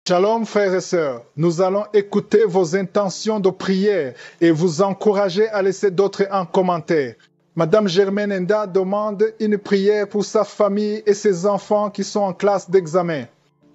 Shalom frères et sœurs, nous allons écouter vos intentions de prière et vous encourager à laisser d'autres en commentaire. Madame Germaine Enda demande une prière pour sa famille et ses enfants qui sont en classe d'examen.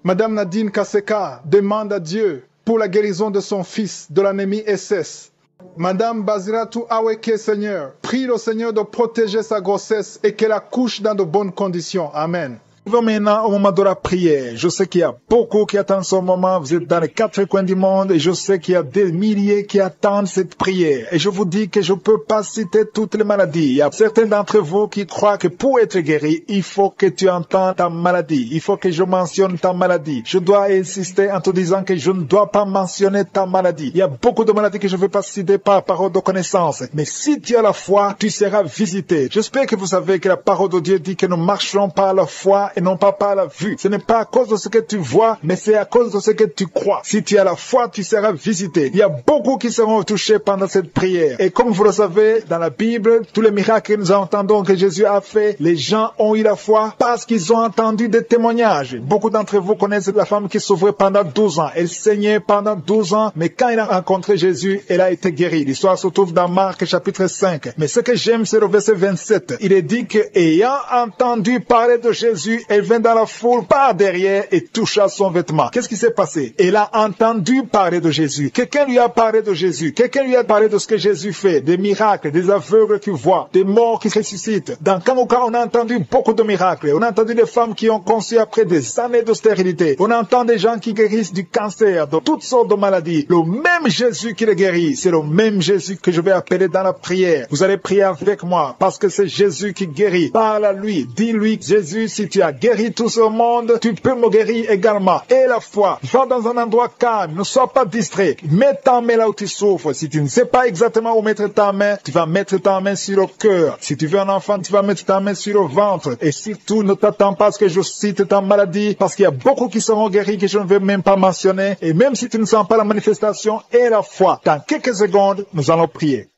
Madame Nadine Kaseka demande à Dieu pour la guérison de son fils de l'anémie SS. Madame Basiratou Aweke Seigneur, prie le Seigneur de protéger sa grossesse et qu'elle accouche dans de bonnes conditions. Amen. Nous allons maintenant au moment de la prière. Je sais qu'il y a beaucoup qui attendent ce moment. Vous êtes dans les 4 coins du monde et je sais qu'il y a des milliers qui attendent cette prière. Et je vous dis que je ne peux pas citer toutes les maladies. Il y a certains d'entre vous qui croient que pour être guéri, il faut que tu entendes ta maladie. Il faut que je mentionne ta maladie. Je dois insister en te disant que je ne dois pas mentionner ta maladie. Il y a beaucoup de maladies que je ne veux pas citer par parole de connaissance. Mais si tu as la foi, tu seras visité. J'espère que vous savez que la parole de Dieu dit que nous marchons par la foi et non pas par la vue. Ce n'est pas à cause de ce que tu vois, mais c'est à cause de ce que tu crois. Si tu as la foi, tu seras visité. Il y a beaucoup qui seront touchés pendant cette prière. Et comme vous le savez, dans la Bible, tous les miracles que nous entendons que Jésus a fait, les gens ont eu la foi parce qu'ils ont entendu des témoignages. Beaucoup d'entre vous connaissent la femme qui souffrait pendant 12 ans. Elle saignait pendant 12 ans, mais quand elle a rencontré Jésus, elle a été guérie. L'histoire se trouve dans Marc chapitre 5. Mais ce que j'aime, c'est le verset 27. Il est dit que, ayant entendu parler de Jésus, elle vint dans la foule par derrière et toucha son vêtement. Qu'est-ce qui s'est passé? Elle a entendu parler de Jésus. Quelqu'un lui a parlé de Jésus. Quelqu'un lui a parlé de ce que Jésus fait, des miracles, des aveugles qui voient, des morts qui ressuscitent. Dans Kanouka, on a entendu beaucoup de miracles. On a entendu des femmes qui ont conçu après des années de stérilité. On entend des gens qui guérissent du cancer, de toutes sortes de maladies. Le même Jésus qui les guérit, c'est le même Jésus que je vais appeler dans la prière. Vous allez prier avec moi parce que c'est Jésus qui guérit. Parle à lui. Dis-lui, Jésus, si tu as guéri tout ce monde, tu peux me guérir également. Et la foi, va dans un endroit calme, ne sois pas distrait. Mets ta main là où tu souffres. Si tu ne sais pas exactement où mettre ta main, tu vas mettre ta main sur le cœur. Si tu veux un enfant, tu vas mettre ta main sur le ventre. Et surtout, ne t'attends pas à ce que je cite ta maladie, parce qu'il y a beaucoup qui seront guéris que je ne vais même pas mentionner. Et même si tu ne sens pas la manifestation et la foi, dans quelques secondes, nous allons prier.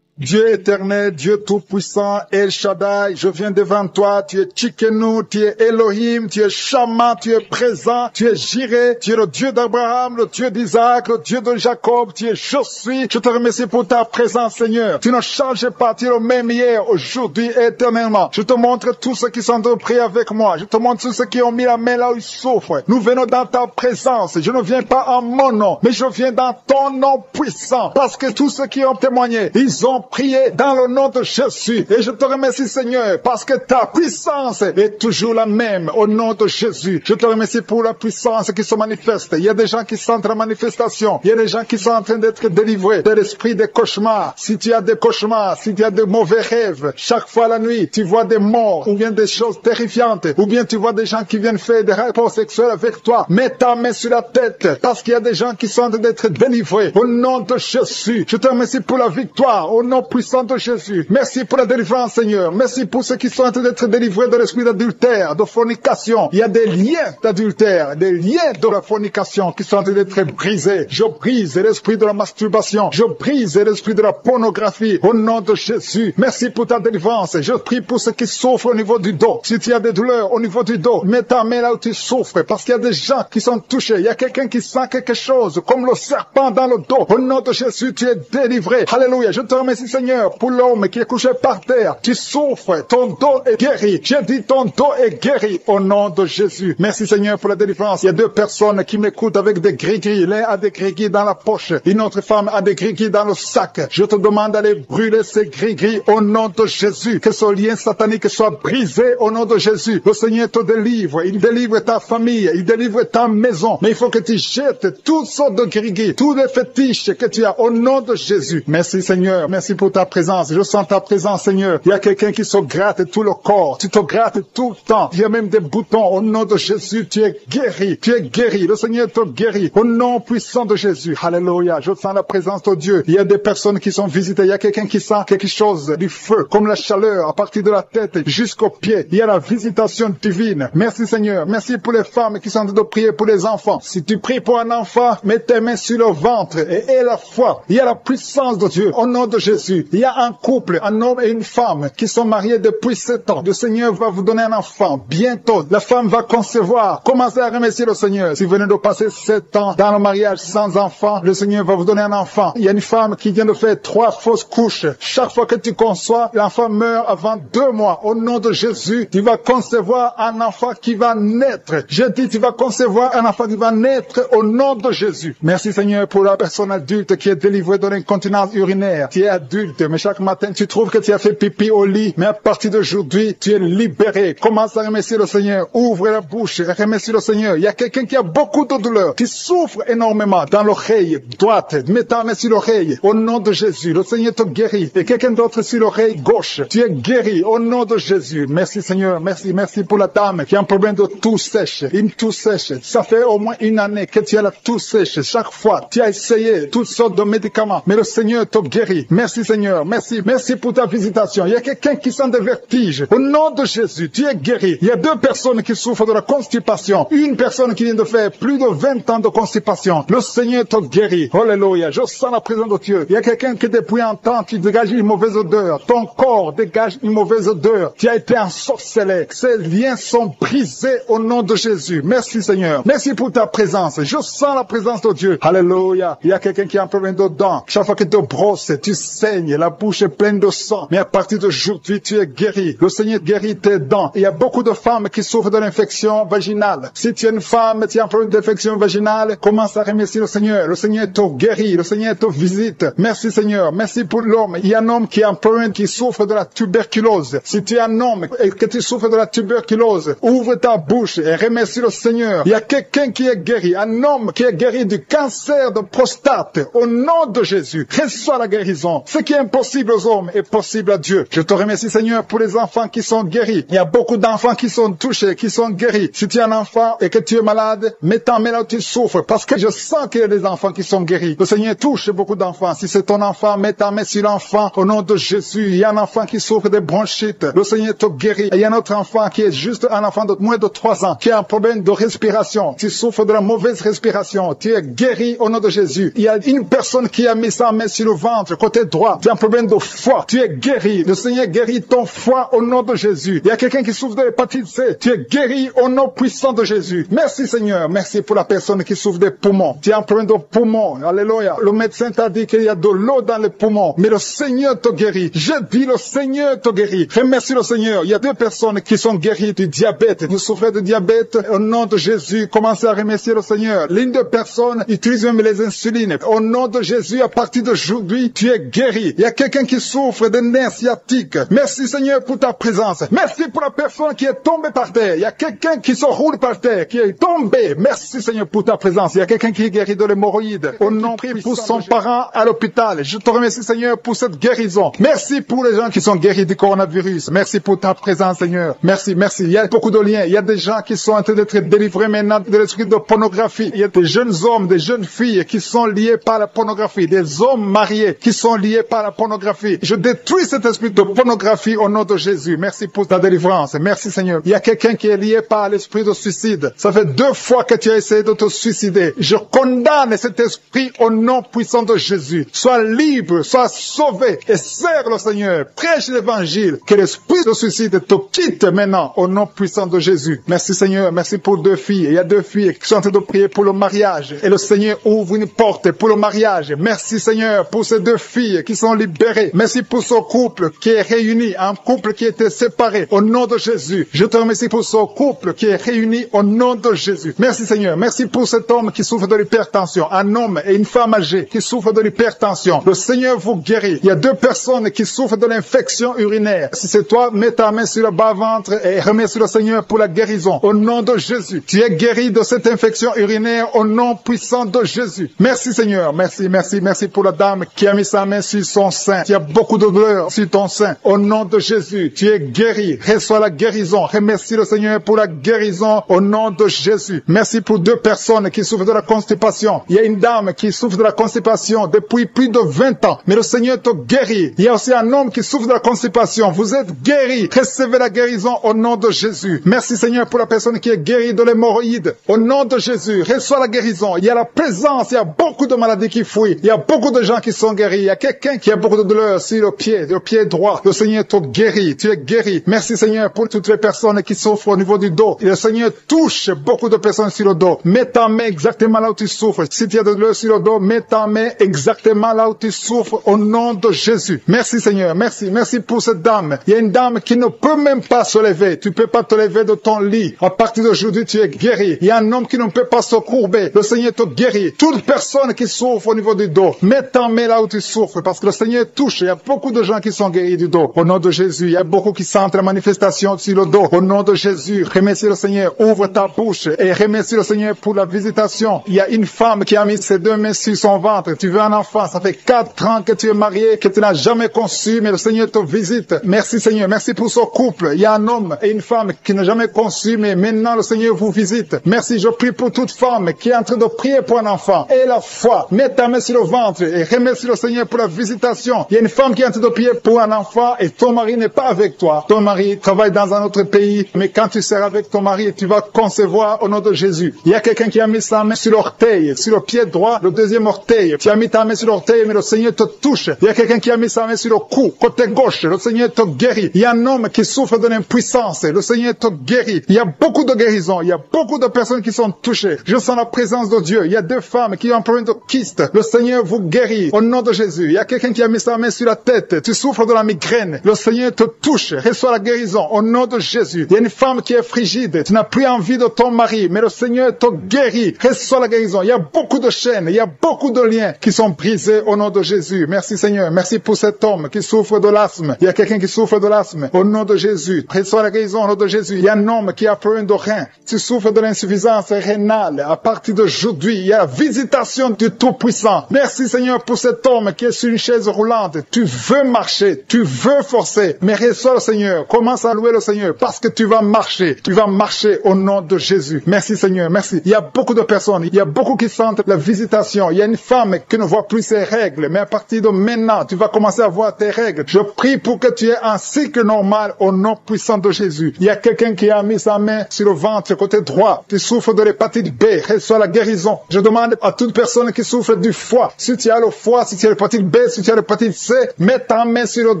Dieu éternel, Dieu tout-puissant, El Shaddai, je viens devant toi, tu es Tchikenu, tu es Elohim, tu es Shama, tu es présent, tu es Jireh, tu es le Dieu d'Abraham, le Dieu d'Isaac, le Dieu de Jacob, tu es Je suis. Je te remercie pour ta présence, Seigneur. Tu ne changes pas, tu es le même hier, aujourd'hui et éternellement. Je te montre tous ceux qui sont de prier avec moi. Je te montre tous ceux qui ont mis la main là où ils souffrent. Nous venons dans ta présence. Je ne viens pas en mon nom, mais je viens dans ton nom puissant. Parce que tous ceux qui ont témoigné, ils ont prié dans le nom de Jésus. Et je te remercie, Seigneur, parce que ta puissance est toujours la même au nom de Jésus. Je te remercie pour la puissance qui se manifeste. Il y a des gens qui sentent la manifestation. Il y a des gens qui sont en train d'être délivrés de l'esprit des cauchemars. Si tu as des cauchemars, si tu as de mauvais rêves, chaque fois la nuit, tu vois des morts ou bien des choses terrifiantes, ou bien tu vois des gens qui viennent faire des rapports sexuels avec toi, mets ta main sur la tête, parce qu'il y a des gens qui sont en train d'être délivrés au nom de Jésus. Je te remercie pour la victoire au nom puissant de Jésus. Merci pour la délivrance, Seigneur. Merci pour ceux qui sont en train d'être délivrés de l'esprit d'adultère, de fornication. Il y a des liens d'adultère, des liens de la fornication qui sont en train d'être brisés. Je brise l'esprit de la masturbation. Je brise l'esprit de la pornographie au nom de Jésus. Merci pour ta délivrance. Je prie pour ceux qui souffrent au niveau du dos. Si tu as des douleurs au niveau du dos, mets ta main là où tu souffres, parce qu'il y a des gens qui sont touchés. Il y a quelqu'un qui sent quelque chose, comme le serpent dans le dos. Au nom de Jésus, tu es délivré. Alléluia. Je te remercie, Seigneur, pour l'homme qui est couché par terre. Tu souffres, ton dos est guéri. J'ai dit ton dos est guéri au nom de Jésus. Merci, Seigneur, pour la délivrance. Il y a 2 personnes qui m'écoutent avec des gris-gris. L'un a des gris-gris dans la poche. Une autre femme a des gris-gris dans le sac. Je te demande d'aller brûler ces gris-gris au nom de Jésus. Que ce lien satanique soit brisé au nom de Jésus. Le Seigneur te délivre. Il délivre ta famille. Il délivre ta maison. Mais il faut que tu jettes toutes sortes de gris-gris, tous les fétiches que tu as au nom de Jésus. Merci, Seigneur. Merci pour ta présence. Je sens ta présence, Seigneur. Il y a quelqu'un qui se gratte tout le corps. Tu te grattes tout le temps. Il y a même des boutons. Au nom de Jésus, tu es guéri. Tu es guéri. Le Seigneur te guérit. Au nom puissant de Jésus. Alléluia. Je sens la présence de Dieu. Il y a des personnes qui sont visitées. Il y a quelqu'un qui sent quelque chose, du feu, comme la chaleur, à partir de la tête jusqu'aux pieds. Il y a la visitation divine. Merci, Seigneur. Merci pour les femmes qui sont en train de prier pour les enfants. Si tu pries pour un enfant, mets tes mains sur le ventre et aie la foi. Il y a la puissance de Dieu. Au nom de Jésus. Jésus. Il y a un couple, un homme et une femme qui sont mariés depuis 7 ans. Le Seigneur va vous donner un enfant. Bientôt, la femme va concevoir. Commencez à remercier le Seigneur. Si vous venez de passer 7 ans dans le mariage sans enfant, le Seigneur va vous donner un enfant. Il y a une femme qui vient de faire 3 fausses couches. Chaque fois que tu conçois, l'enfant meurt avant 2 mois. Au nom de Jésus, tu vas concevoir un enfant qui va naître. Je dis, tu vas concevoir un enfant qui va naître au nom de Jésus. Merci Seigneur pour la personne adulte qui est délivrée de l'incontinence urinaire. Tu es adulte, mais chaque matin tu trouves que tu as fait pipi au lit. Mais à partir d'aujourd'hui, tu es libéré. Commence à remercier le Seigneur. Ouvre la bouche et remercie le Seigneur. Il y a quelqu'un qui a beaucoup de douleur, qui souffre énormément dans l'oreille droite. Mets ta main sur l'oreille. Au nom de Jésus, le Seigneur te guérit. Et quelqu'un d'autre sur l'oreille gauche. Tu es guéri au nom de Jésus. Merci Seigneur. Merci pour la dame qui a un problème de toux sèche. Une toux sèche. Ça fait au moins 1 année que tu as la toux sèche. Chaque fois, tu as essayé toutes sortes de médicaments. Mais le Seigneur te guérit. Merci Seigneur. Merci pour ta visitation. Il y a quelqu'un qui sent des vertiges. Au nom de Jésus, tu es guéri. Il y a 2 personnes qui souffrent de la constipation. Une personne qui vient de faire plus de 20 ans de constipation. Le Seigneur te guérit. Alléluia. Je sens la présence de Dieu. Il y a quelqu'un qui depuis un temps, tu dégages une mauvaise odeur. Ton corps dégage une mauvaise odeur. Tu as été ensorcelé. Ces liens sont brisés au nom de Jésus. Merci Seigneur. Merci pour ta présence. Je sens la présence de Dieu. Alléluia. Il y a quelqu'un qui a un problème de dents. Chaque fois que tu te brosses, tu saignes. La bouche est pleine de sang. Mais à partir d'aujourd'hui, tu es guéri. Le Seigneur guérit tes dents. Il y a beaucoup de femmes qui souffrent de l'infection vaginale. Si tu es une femme, tu as un problème d'infection vaginale, commence à remercier le Seigneur. Le Seigneur te guérit. Le Seigneur te visite. Merci Seigneur. Merci pour l'homme. Il y a un homme qui a un problème, qui souffre de la tuberculose. Si tu es un homme et que tu souffres de la tuberculose, ouvre ta bouche et remercie le Seigneur. Il y a quelqu'un qui est guéri. Un homme qui est guéri du cancer de prostate. Au nom de Jésus, reçois la guérison. Ce qui est impossible aux hommes est possible à Dieu. Je te remercie Seigneur pour les enfants qui sont guéris. Il y a beaucoup d'enfants qui sont touchés, qui sont guéris. Si tu es un enfant et que tu es malade, mets ta main là où tu souffres, parce que je sens qu'il y a des enfants qui sont guéris. Le Seigneur touche beaucoup d'enfants. Si c'est ton enfant, mets ta main sur l'enfant au nom de Jésus. Il y a un enfant qui souffre de bronchite. Le Seigneur te guérit. Et il y a un autre enfant qui est juste un enfant de moins de 3 ans, qui a un problème de respiration. Tu souffres de la mauvaise respiration. Tu es guéri au nom de Jésus. Il y a une personne qui a mis sa main sur le ventre, côté droit. Tu as un problème de foie. Tu es guéri. Le Seigneur guérit ton foie au nom de Jésus. Il y a quelqu'un qui souffre de l'hépatite C. Tu es guéri au nom puissant de Jésus. Merci Seigneur. Merci pour la personne qui souffre des poumons. Tu as un problème de poumons. Alléluia. Le médecin t'a dit qu'il y a de l'eau dans les poumons. Mais le Seigneur te guérit. Je dis le Seigneur te guérit. Remercie le Seigneur. Il y a 2 personnes qui sont guéries du diabète. Vous souffrez de diabète. Au nom de Jésus, commencez à remercier le Seigneur. L'une des personnes utilise même les insulines. Au nom de Jésus, à partir d'aujourd'hui, tu es guéri. Il y a quelqu'un qui souffre de nerfs sciatiques. Merci Seigneur pour ta présence. Merci pour la personne qui est tombée par terre. Il y a quelqu'un qui se roule par terre, qui est tombé. Merci Seigneur pour ta présence. Il y a quelqu'un qui est guéri de l'hémorroïde. Au nom de pour son parent à l'hôpital. Je te remercie Seigneur pour cette guérison. Merci pour les gens qui sont guéris du coronavirus. Merci pour ta présence Seigneur. Merci. Il y a beaucoup de liens. Il y a des gens qui sont en train d'être délivrés maintenant de l'esprit de pornographie. Il y a des jeunes hommes, des jeunes filles qui sont liés par la pornographie. Des hommes mariés qui sont liés par la pornographie. Je détruis cet esprit de pornographie au nom de Jésus. Merci pour ta délivrance. Merci Seigneur. Il y a quelqu'un qui est lié par l'esprit de suicide. Ça fait 2 fois que tu as essayé de te suicider. Je condamne cet esprit au nom puissant de Jésus. Sois libre, sois sauvé et sers le Seigneur. Prêche l'évangile. Que l'esprit de suicide te quitte maintenant au nom puissant de Jésus. Merci Seigneur. Merci pour 2 filles. Il y a 2 filles qui sont en train de prier pour le mariage. Et le Seigneur ouvre une porte pour le mariage. Merci Seigneur pour ces 2 filles qui sont libérées. Merci pour ce couple qui est réuni. Un couple qui était séparé au nom de Jésus. Je te remercie pour ce couple qui est réuni au nom de Jésus. Merci Seigneur. Merci pour cet homme qui souffre de l'hypertension. Un homme et une femme âgée qui souffrent de l'hypertension. Le Seigneur vous guérit. Il y a 2 personnes qui souffrent de l'infection urinaire. Si c'est toi, mets ta main sur le bas-ventre et remercie le Seigneur pour la guérison. Au nom de Jésus. Tu es guéri de cette infection urinaire au nom puissant de Jésus. Merci Seigneur. Merci pour la dame qui a mis sa main sur son sein. Il y a beaucoup de douleur sur ton sein. Au nom de Jésus, tu es guéri. Reçois la guérison. Remercie le Seigneur pour la guérison au nom de Jésus. Merci pour 2 personnes qui souffrent de la constipation. Il y a une dame qui souffre de la constipation depuis plus de 20 ans. Mais le Seigneur te guérit. Il y a aussi un homme qui souffre de la constipation. Vous êtes guéri. Recevez la guérison au nom de Jésus. Merci Seigneur pour la personne qui est guérie de l'hémorroïde. Au nom de Jésus, reçois la guérison. Il y a la présence. Il y a beaucoup de maladies qui fuient. Il y a beaucoup de gens qui sont guéris. Il y a quelqu'un quelqu'un qui a beaucoup de douleur sur le pied droit, le Seigneur te guérit, tu es guéri. Merci Seigneur pour toutes les personnes qui souffrent au niveau du dos. Et le Seigneur touche beaucoup de personnes sur le dos. Mets ta main exactement là où tu souffres. Si tu as de douleur sur le dos, mets ta main exactement là où tu souffres au nom de Jésus. Merci Seigneur, merci. Merci pour cette dame. Il y a une dame qui ne peut même pas se lever. Tu peux pas te lever de ton lit. À partir d'aujourd'hui, tu es guéri. Il y a un homme qui ne peut pas se courber. Le Seigneur te guérit. Toute personne qui souffre au niveau du dos, mets ta main là où tu souffres parce que le Seigneur touche. Il y a beaucoup de gens qui sont guéris du dos. Au nom de Jésus, il y a beaucoup qui sentent la manifestation sur le dos. Au nom de Jésus, remercie le Seigneur. Ouvre ta bouche et remercie le Seigneur pour la visitation. Il y a une femme qui a mis ses deux mains sur son ventre. Tu veux un enfant. Ça fait 4 ans que tu es marié, que tu n'as jamais conçu, mais le Seigneur te visite. Merci Seigneur. Merci pour ce couple. Il y a un homme et une femme qui n'a jamais conçu, mais maintenant le Seigneur vous visite. Merci. Je prie pour toute femme qui est en train de prier pour un enfant. Et la foi. Mets ta main sur le ventre et remercie le Seigneur pour la visitation. Il y a une femme qui est en train de prier pour un enfant et ton mari n'est pas avec toi. Ton mari travaille dans un autre pays, mais quand tu seras avec ton mari, tu vas concevoir au nom de Jésus. Il y a quelqu'un qui a mis sa main sur l'orteil, sur le pied droit, le deuxième orteil. Tu as mis ta main sur l'orteil, mais le Seigneur te touche. Il y a quelqu'un qui a mis sa main sur le cou, côté gauche. Le Seigneur te guérit. Il y a un homme qui souffre de l'impuissance. Le Seigneur te guérit. Il y a beaucoup de guérisons. Il y a beaucoup de personnes qui sont touchées. Je sens la présence de Dieu. Il y a 2 femmes qui ont un problème de kyste. Le Seigneur vous guérit au nom de Jésus. Il y a quelqu'un qui a mis sa main sur la tête. Tu souffres de la migraine. Le Seigneur te touche. Reçois la guérison au nom de Jésus. Il y a une femme qui est frigide. Tu n'as plus envie de ton mari, mais le Seigneur te guérit. Reçois la guérison. Il y a beaucoup de chaînes. Il y a beaucoup de liens qui sont brisés au nom de Jésus. Merci Seigneur. Merci pour cet homme qui souffre de l'asthme. Il y a quelqu'un qui souffre de l'asthme au nom de Jésus. Reçois la guérison au nom de Jésus. Il y a un homme qui a problème de rein. Tu souffres de l'insuffisance rénale. À partir d'aujourd'hui, il y a la visitation du Tout-Puissant. Merci Seigneur pour cet homme qui est sur une chaise roulante. Tu veux marcher, tu veux forcer, mais reçois le Seigneur. Commence à louer le Seigneur parce que tu vas marcher. Tu vas marcher au nom de Jésus. Merci Seigneur, merci. Il y a beaucoup de personnes, il y a beaucoup qui sentent la visitation. Il y a une femme qui ne voit plus ses règles, mais à partir de maintenant, tu vas commencer à voir tes règles. Je prie pour que tu aies un cycle normal au nom puissant de Jésus. Il y a quelqu'un qui a mis sa main sur le ventre côté droit. Tu souffres de l'hépatite B, reçois la guérison. Je demande à toute personne qui souffre du foie, si tu as le foie, si tu as l'hépatite B, si tu as l'hépatite C, mets ta main sur le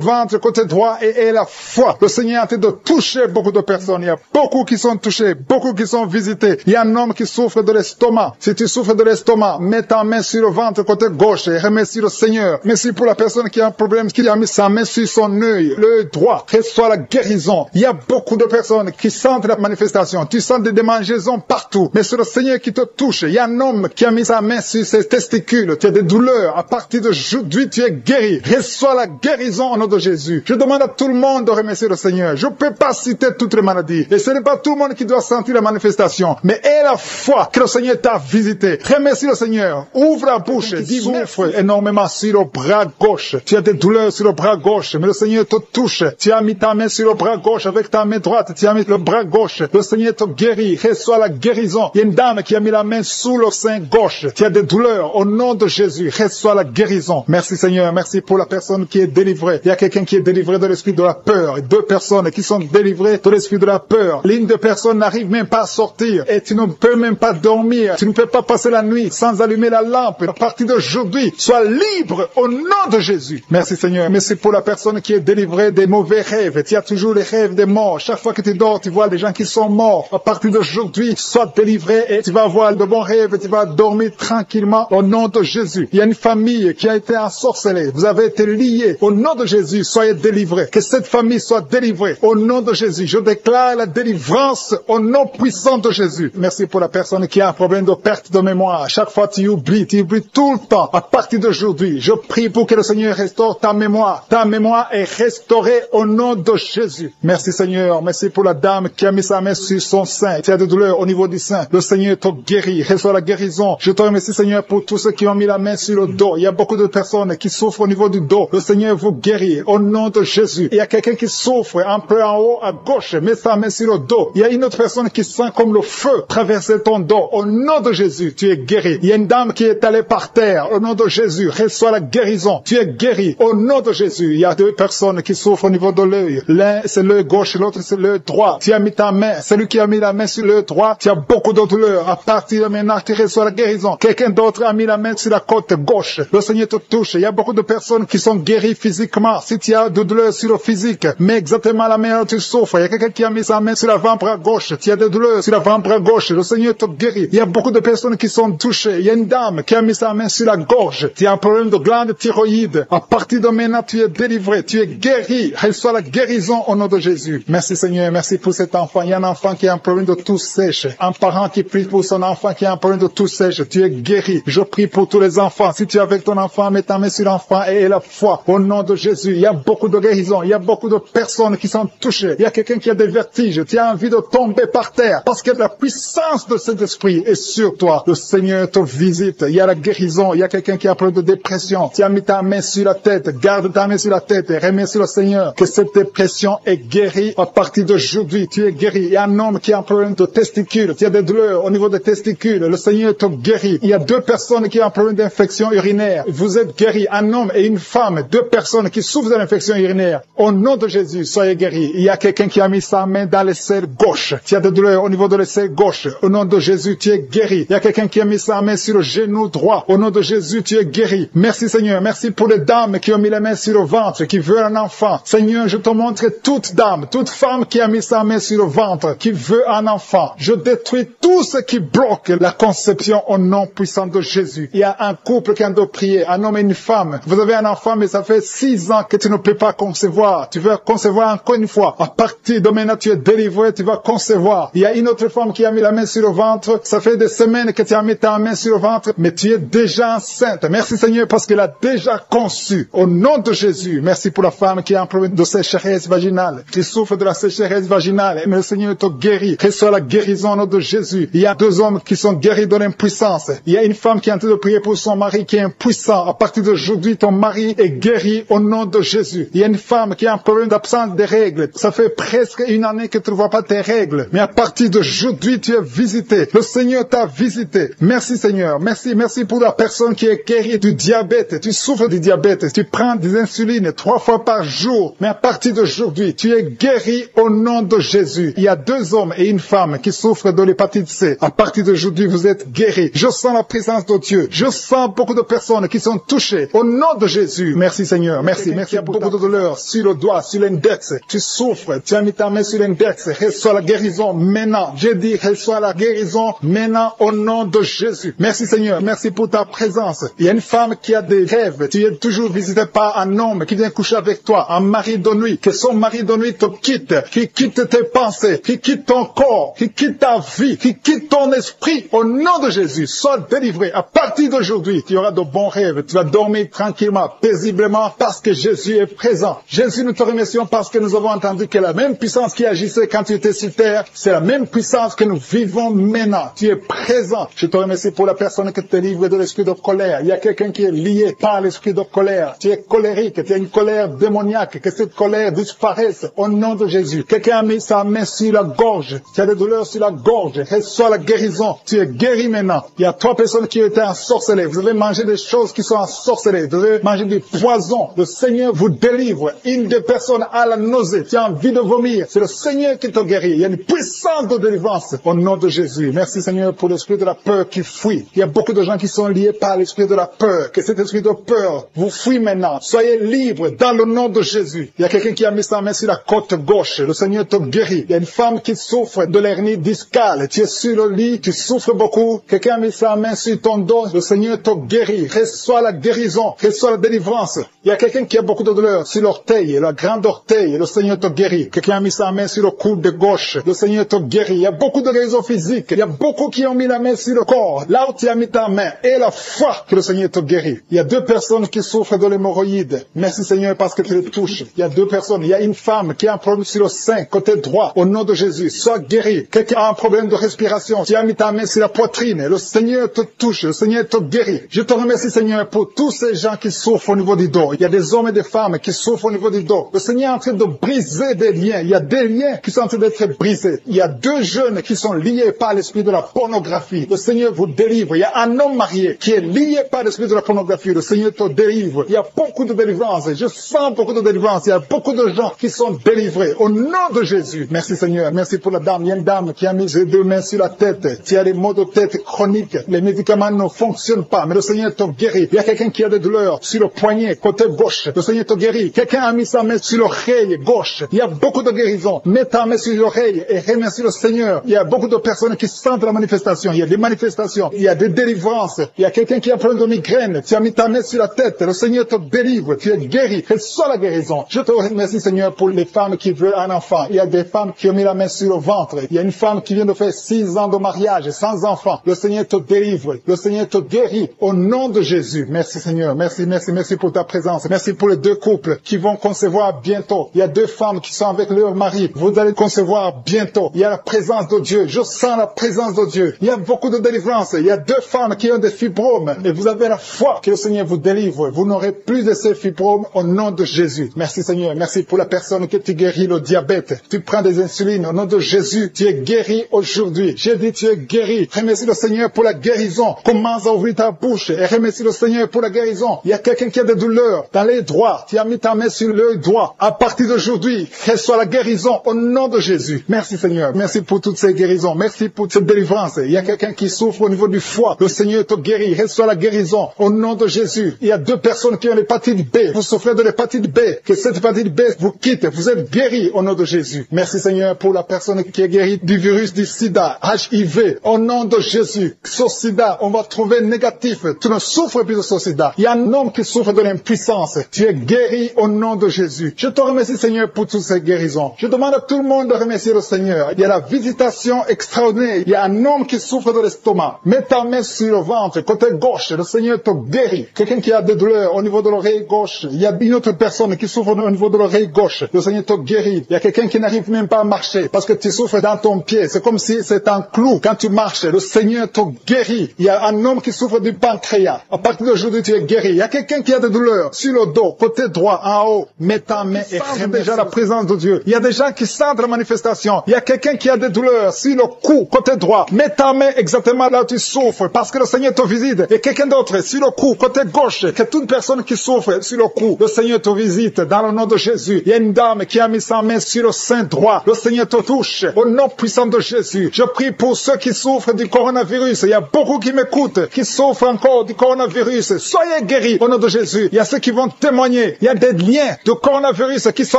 ventre côté droit et aie la foi. Le Seigneur est en train de toucher beaucoup de personnes. Il y a beaucoup qui sont touchés, beaucoup qui sont visités. Il y a un homme qui souffre de l'estomac. Si tu souffres de l'estomac, mets ta main sur le ventre côté gauche et remercie le Seigneur. Merci pour la personne qui a un problème, qui a mis sa main sur son œil, l'œil droit. Reçois la guérison. Il y a beaucoup de personnes qui sentent la manifestation. Tu sens des démangeaisons partout, mais c'est le Seigneur qui te touche. Il y a un homme qui a mis sa main sur ses testicules. Tu as des douleurs. À partir d'aujourd'hui, tu es guéri. Reçois la guérison au nom de Jésus. Je demande à tout le monde de remercier le Seigneur. Je ne peux pas citer toutes les maladies. Et ce n'est pas tout le monde qui doit sentir la manifestation. Mais aie la foi que le Seigneur t'a visité. Remercie le Seigneur. Ouvre la bouche. Dis souffre énormément sur le bras gauche. Tu as des douleurs sur le bras gauche, mais le Seigneur te touche. Tu as mis ta main sur le bras gauche avec ta main droite. Tu as mis le bras gauche. Le Seigneur te guérit. Reçois la guérison. Il y a une dame qui a mis la main sous le sein gauche. Tu as des douleurs. Au nom de Jésus, reçois la guérison. Merci Seigneur. Merci pour la personne qui est délivrée. Il y a quelqu'un qui est délivré de l'esprit de la peur. 2 personnes qui sont délivrées de l'esprit de la peur. L'une des personnes n'arrive même pas à sortir et tu ne peux même pas dormir. Tu ne peux pas passer la nuit sans allumer la lampe. À partir d'aujourd'hui, sois libre au nom de Jésus. Merci Seigneur. Merci pour la personne qui est délivrée des mauvais rêves. Tu as toujours les rêves des morts. Chaque fois que tu dors, tu vois des gens qui sont morts. À partir d'aujourd'hui, sois délivré et tu vas avoir de bons rêves. Tu vas dormir tranquillement au nom de Jésus. Il y a une famille qui a été ensorcelée. Vous avez été liés. Au nom de Jésus, soyez délivrés. Que cette famille soit délivrée. Au nom de Jésus, je déclare la délivrance au nom puissant de Jésus. Merci pour la personne qui a un problème de perte de mémoire. Chaque fois tu oublies tout le temps. À partir d'aujourd'hui, je prie pour que le Seigneur restaure ta mémoire. Ta mémoire est restaurée au nom de Jésus. Merci Seigneur. Merci pour la dame qui a mis sa main sur son sein. Tu as des douleurs au niveau du sein. Le Seigneur te guérit. Reçois la guérison. Je te remercie Seigneur pour tous ceux qui ont mis la main sur le dos. Il y a beaucoup de personnes qui souffrent au niveau du dos. Le Seigneur vous guérit au nom de Jésus. Il y a quelqu'un qui souffre un peu en haut à gauche. Mets sa main sur le dos. Il y a une autre personne qui sent comme le feu traverser ton dos. Au nom de Jésus, tu es guéri. Il y a une dame qui est allée par terre. Au nom de Jésus, reçois la guérison. Tu es guéri. Au nom de Jésus, il y a 2 personnes qui souffrent au niveau de l'œil. L'un, c'est l'œil gauche, l'autre, c'est l'œil droit. Tu as mis ta main. Celui qui a mis la main sur l'œil droit, tu as beaucoup de douleurs. À partir de maintenant, tu reçois la guérison. Quelqu'un d'autre a mis la main sur la côte gauche. Le Seigneur te touche. Il y a beaucoup beaucoup de personnes qui sont guéries physiquement. Si tu as de douleurs sur le physique, mais exactement la main où tu souffres, il y a quelqu'un qui a mis sa main sur l'avant-bras gauche. Tu as des douleurs sur l'avant-bras gauche. Le Seigneur te guérit. Il y a beaucoup de personnes qui sont touchées. Il y a une dame qui a mis sa main sur la gorge. Tu as un problème de glande thyroïde. À partir de maintenant, tu es délivré. Tu es guéri. Reçois la guérison au nom de Jésus. Merci Seigneur. Merci pour cet enfant. Il y a un enfant qui a un problème de toux sèche. Un parent qui prie pour son enfant qui a un problème de toux sèche. Tu es guéri. Je prie pour tous les enfants. Si tu es avec ton enfant, mets ta main sur l'enfant et aie la foi. Au nom de Jésus, il y a beaucoup de guérisons. Il y a beaucoup de personnes qui sont touchées. Il y a quelqu'un qui a des vertiges. Tu as envie de tomber par terre parce que la puissance de cet esprit est sur toi. Le Seigneur te visite. Il y a la guérison. Il y a quelqu'un qui a un problème de dépression. Tu as mis ta main sur la tête. Garde ta main sur la tête et remercie le Seigneur que cette dépression est guérie à partir d'aujourd'hui. Tu es guéri. Il y a un homme qui a un problème de testicules. Tu as des douleurs au niveau des testicules. Le Seigneur te guérit. Il y a 2 personnes qui ont un problème d'infection urinaire. Vous êtes guéris. Un homme et une femme. 2 personnes qui souffrent de l'infection urinaire. Au nom de Jésus, soyez guéris. Il y a quelqu'un qui a mis sa main dans l'aisselle gauche. Tu as des douleurs au niveau de l'aisselle gauche. Au nom de Jésus, tu es guéri. Il y a quelqu'un qui a mis sa main sur le genou droit. Au nom de Jésus, tu es guéri. Merci Seigneur. Merci pour les dames qui ont mis la main sur le ventre, qui veulent un enfant. Seigneur, je te montre toute dame, toute femme qui a mis sa main sur le ventre, qui veut un enfant. Je détruis tout ce qui bloque la conception au nom puissant de Jésus. Il y a un couple qui a de prier, un homme et une femme. Vous avez un enfant, mais ça fait 6 ans que tu ne peux pas concevoir. Tu veux concevoir encore une fois. À partir de maintenant, tu es délivré, tu vas concevoir. Il y a une autre femme qui a mis la main sur le ventre. Ça fait des semaines que tu as mis ta main sur le ventre, mais tu es déjà enceinte. Merci Seigneur parce qu'elle a déjà conçu. Au nom de Jésus, merci pour la femme qui a un problème de sécheresse vaginale. Tu souffres de la sécheresse vaginale, mais le Seigneur te guérit. Reçois la guérison au nom de Jésus. Il y a 2 hommes qui sont guéris de l'impuissance. Il y a une femme qui est en train de prier pour son mari qui est impuissant. À partir d'aujourd'hui, ton mari est guéri au nom de Jésus. Il y a une femme qui a un problème d'absence des règles. Ça fait presque 1 année que tu ne vois pas tes règles. Mais à partir d'aujourd'hui, tu es visité. Le Seigneur t'a visité. Merci Seigneur. Merci pour la personne qui est guérie du diabète. Tu souffres du diabète. Tu prends des insulines 3 fois par jour. Mais à partir d'aujourd'hui, tu es guéri au nom de Jésus. Il y a 2 hommes et une femme qui souffrent de l'hépatite C. À partir d'aujourd'hui, vous êtes guéris. Je sens la présence de Dieu. Je sens beaucoup de personnes qui sont touchées au nom de Jésus. Merci Seigneur. Merci. Il y a beaucoup de douleurs sur le doigt, sur l'index. Tu souffres. Tu as mis ta main sur l'index. Reçois la guérison maintenant. J'ai dit, reçois la guérison maintenant au nom de Jésus. Merci Seigneur. Merci pour ta présence. Il y a une femme qui a des rêves. Tu es toujours visité par un homme qui vient coucher avec toi, un mari de nuit. Que son mari de nuit te quitte, qui quitte tes pensées, qui quitte ton corps, qui quitte ta vie, qui quitte ton esprit. Au nom de Jésus, sois délivré. À partir d'aujourd'hui, tu auras de bons rêves. Tu vas dormir tranquillement, paisiblement, parce que Jésus est présent. Jésus, nous te remercions parce que nous avons entendu que la même puissance qui agissait quand tu étais sur terre, c'est la même puissance que nous vivons maintenant. Tu es présent. Je te remercie pour la personne qui te livre de l'esprit de colère. Il y a quelqu'un qui est lié par l'esprit de colère. Tu es colérique, tu as une colère démoniaque, que cette colère disparaisse au nom de Jésus. Quelqu'un a mis sa main sur la gorge. Tu as des douleurs sur la gorge. Reçois la guérison. Tu es guéri maintenant. Il y a 3 personnes qui étaient ensorcelées. Vous avez mangé des choses qui sont ensorcelées. Vous avez mangé du poison. Le Seigneur vous délivre. Une des personnes a la nausée. Tu as envie de vomir. C'est le Seigneur qui te guérit. Il y a une puissance de délivrance au nom de Jésus. Merci Seigneur pour l'esprit de la peur qui fuit. Il y a beaucoup de gens qui sont liés par l'esprit de la peur. Que cet esprit de peur vous fuit maintenant. Soyez libres dans le nom de Jésus. Il y a quelqu'un qui a mis sa main sur la côte gauche. Le Seigneur te guérit. Il y a une femme qui souffre de l'hernie discale. Tu es sur le lit. Tu souffres beaucoup. Quelqu'un a mis sa main sur ton dos. Le Seigneur te guérit. Reçois la guérison. Reçois la délivrance. Il y a quelqu'un qui a beaucoup de douleur sur l'orteil, la grande orteil. Le Seigneur te guérit. Quelqu'un a mis sa main sur le coude gauche. Le Seigneur te guérit. Il y a beaucoup de guérisons physiques. Il y a beaucoup qui ont mis la main sur le corps. Là où tu as mis ta main et la foi que le Seigneur te guérit. Il y a 2 personnes qui souffrent de l'hémorroïde. Merci Seigneur parce que tu les touches. Il y a 2 personnes. Il y a une femme qui a un problème sur le sein, côté droit. Au nom de Jésus, sois guéri. Quelqu'un a un problème de respiration. Tu as mis ta main sur la poitrine. Le Seigneur te touche. Le Seigneur te guérit. Je te remercie Seigneur pour tous ces gens qui souffrent au niveau du dos. Il y a des hommes et des femmes qui souffrent au niveau du dos. Le Seigneur est en train de briser des liens. Il y a des liens qui sont en train d'être brisés. Il y a 2 jeunes qui sont liés par l'esprit de la pornographie. Le Seigneur vous délivre. Il y a un homme marié qui est lié par l'esprit de la pornographie. Le Seigneur te délivre. Il y a beaucoup de délivrance. Je sens beaucoup de délivrance. Il y a beaucoup de gens qui sont délivrés au nom de Jésus. Merci Seigneur. Merci pour la dame. Il y a une dame qui a mis ses 2 mains sur la tête. Tu as des maux de tête chroniques. Les médicaments ne fonctionnent pas. Mais le Seigneur te guérit. Il y a quelqu'un qui a des douleurs sur le poignet, côté gauche. Le Seigneur te guérit. Quelqu'un a mis sa main sur l'oreille gauche. Il y a beaucoup de guérisons. Mets ta main sur l'oreille et remercie le Seigneur. Il y a beaucoup de personnes qui sentent la manifestation. Il y a des manifestations. Il y a des délivrances. Il y a quelqu'un qui a un problème de migraine. Tu as mis ta main sur la tête. Le Seigneur te délivre. Tu es guéri. Reçois la guérison. Je te remercie Seigneur pour les femmes qui veulent un enfant. Il y a des femmes qui ont mis la main sur le ventre. Il y a une femme qui vient de faire 6 ans de mariage sans enfant. Le Seigneur te délivre. Le Seigneur te guérit au nom de Jésus. Merci Seigneur. Merci pour ta présence. Merci pour les 2 couples qui vont concevoir bientôt. Il y a 2 femmes qui sont avec leur mari. Vous allez concevoir bientôt. Il y a la présence de Dieu. Je sens la présence de Dieu. Il y a beaucoup de délivrance. Il y a 2 femmes qui ont des fibromes. Et vous avez la foi que le Seigneur vous délivre. Vous n'aurez plus de ces fibromes au nom de Jésus. Merci Seigneur. Merci pour la personne que tu guéris le diabète. Tu prends des insulines au nom de Jésus. Tu es guéri aujourd'hui. J'ai dit tu es guéri. Remercie le Seigneur pour la guérison. Commence à ouvrir ta bouche et remercie le Seigneur pour la guérison. Il y a quelqu'un qui a des douleurs dans l'œil droit. Tu as mis ta main sur l'œil droit. À partir d'aujourd'hui, reçois la guérison au nom de Jésus. Merci Seigneur. Merci pour toutes ces guérisons. Merci pour cette délivrance. Il y a quelqu'un qui souffre au niveau du foie. Le Seigneur te guérit. Reçois la guérison au nom de Jésus. Il y a 2 personnes qui ont l'hépatite B. Vous souffrez de l'hépatite B. Que cette hépatite B vous quitte. Vous êtes guéris au nom de Jésus. Merci Seigneur pour la personne qui est guérie du virus du sida, HIV. Au nom de Jésus. Ce sida, on va trouver négatif. Tu ne souffres plus de ce sida. Il y a un homme qui souffre de l'impuissance. Tu es guéri au nom de Jésus. Je te remercie Seigneur pour toutes ces guérisons. Je demande à tout le monde de remercier le Seigneur. Il y a la visitation extraordinaire. Il y a un homme qui souffre de l'estomac. Mets ta main sur le ventre, côté gauche. Le Seigneur te guérit. Quelqu'un qui a des douleurs au niveau de l'oreille gauche. Il y a une autre personne qui souffre au niveau de l'oreille gauche. Le Seigneur te guérit. Il y a quelqu'un qui n'arrive même pas à marcher parce que tu souffres dans ton pied. C'est comme si c'est un clou. Quand tu marches, le Seigneur te guérit. Il y a un homme qui souffre du pancréas. À partir d'aujourd'hui, tu es guéri. Il y a quelqu'un qui a des douleurs sur le dos, côté droit, en haut. Mets ta main et remercie déjà la présence de Dieu. Il y a des gens qui sentent la manifestation. Il y a quelqu'un qui a des douleurs sur le cou, côté droit. Mets ta main exactement là où tu souffres parce que le Seigneur te visite. Et quelqu'un d'autre sur le cou, côté gauche. Que toute personne qui souffre sur le cou, le Seigneur te visite dans le nom de Jésus. Il y a une dame qui a mis sa main sur le sein droit. Le Seigneur te touche au nom puissant de Jésus. Je prie pour ceux qui souffrent du coronavirus. Il y a beaucoup qui m'écoutent, qui souffrent encore du coronavirus. Soyez guéris au nom de Jésus. Il y a ceux qui vont témoigner. Il y a des liens de coronavirus qui sont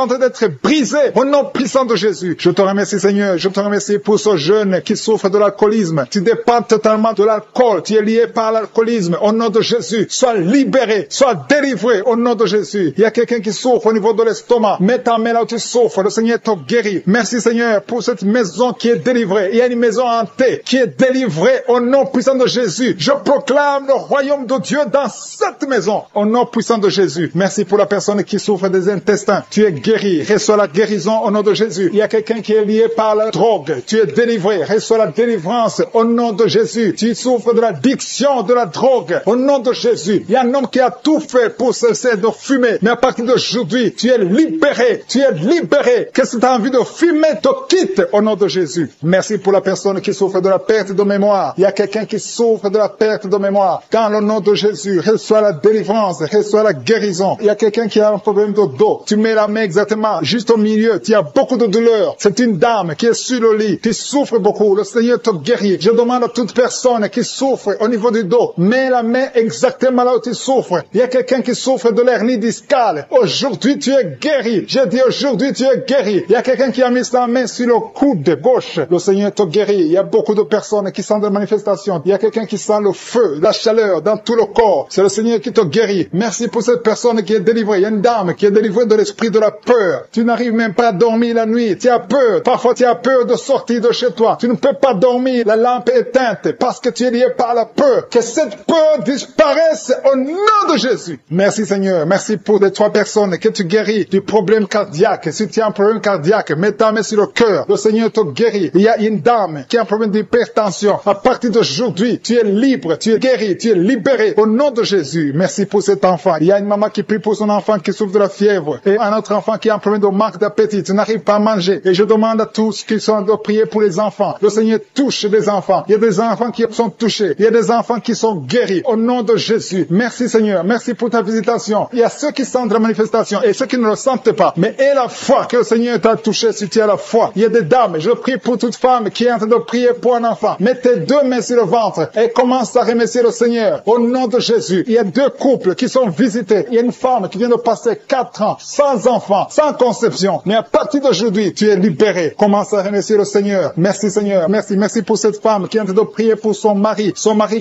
en train d'être brisés au nom puissant de Jésus. Je te remercie Seigneur. Je te remercie pour ce jeune qui souffre de l'alcoolisme. Tu dépends totalement de l'alcool. Tu es lié par l'alcoolisme. Au nom de Jésus, sois libéré, sois délivré au nom de Jésus. Il y a quelqu'un qui souffre au niveau de l'estomac. Mets ta main là où tu souffres. Le Seigneur te guérit. Merci Seigneur pour cette maison qui est délivrée. Il y a une maison hantée qui est délivrée au nom puissant de Jésus. Je proclame le royaume de Dieu dans cette maison au nom puissant de Jésus. Merci pour la personne qui souffre des intestins. Tu es guéri. Reçois la guérison au nom de Jésus. Il y a quelqu'un qui est lié par la drogue. Tu es délivré. Reçois la délivrance au nom de Jésus. Tu souffres de l'addiction de la drogue au nom de Jésus. Il y a un homme qui a tout fait pour cesser de fumer. Mais à partir d'aujourd'hui, tu es libéré. Tu es libéré. Qu'est-ce que tu as envie de fumer te quitte au nom de Jésus. Merci pour la personne qui souffre de la perte de mémoire. Il y a quelqu'un qui souffre de la perte de mémoire. Dans le nom de Jésus, reçois la délivrance, reçois la guérison. Il y a quelqu'un qui a un problème de dos. Tu mets la main exactement juste au milieu. Tu as beaucoup de douleur. C'est une dame qui est sur le lit. Tu souffres beaucoup. Le Seigneur te guérit. Je demande à toute personne qui souffre au niveau du dos, mets la main exactement là où tu souffres. Il y a quelqu'un qui souffre de l'hernie discale. Aujourd'hui, tu es guéri. J'ai dit aujourd'hui, tu es guéri. Il y a quelqu'un qui a mis sa main sur le coude gauche. Le Seigneur te guérit. Il y a beaucoup de personnes qui sentent des manifestations. Il y a quelqu'un qui sent le feu, la chaleur dans tout le corps. C'est le Seigneur qui te guérit. Merci pour cette personne qui est délivrée. Il y a une dame qui est délivrée de l'esprit de la peur. Tu n'arrives même pas à dormir la nuit. Tu as peur. Parfois, tu as peur de sortir de chez toi. Tu ne peux pas dormir. La lampe est éteinte parce que tu es lié par la peur. Que cette peur disparaisse au nom de Jésus. Merci Seigneur. Merci pour les 3 personnes que tu guéris du problème cardiaque. Si tu as un problème cardiaque, mets ta main sur le cœur. Le Seigneur te guérit. Il y a une dame qui a un problème d'hypertension. À partir d'aujourd'hui, tu es libre, tu es guéri, tu es libéré au nom de Jésus. Merci pour cet enfant. Il y a une maman qui prie pour son enfant qui souffre de la fièvre. Et un autre enfant qui a un problème de manque d'appétit. Tu n'arrives pas à manger. Et je demande à tous qui sont de prier pour les enfants. Le Seigneur touche des enfants. Il y a des enfants qui sont touchés. Il y a des enfants qui sont guéris. Au nom de Jésus. Merci Seigneur. Merci pour ta visitation. Il y a ceux qui sentent la manifestation et ceux qui ne le sentent pas. Mais aie la foi que le Seigneur t'a touché si tu as la foi. Il y a des dames. Je prie pour toute femme qui est en train de prier pour un enfant. Mets tes 2 mains sur le ventre et commence à remercier le Seigneur. Au nom de Jésus. Il y a 2 couples qui sont visités. Il y a une femme qui vient de passer 4 ans sans enfant, sans conception. Mais à partir d'aujourd'hui, tu es libéré. Commence à remercier le Seigneur. Merci Seigneur. Merci pour cette femme qui est en train de prier pour son mari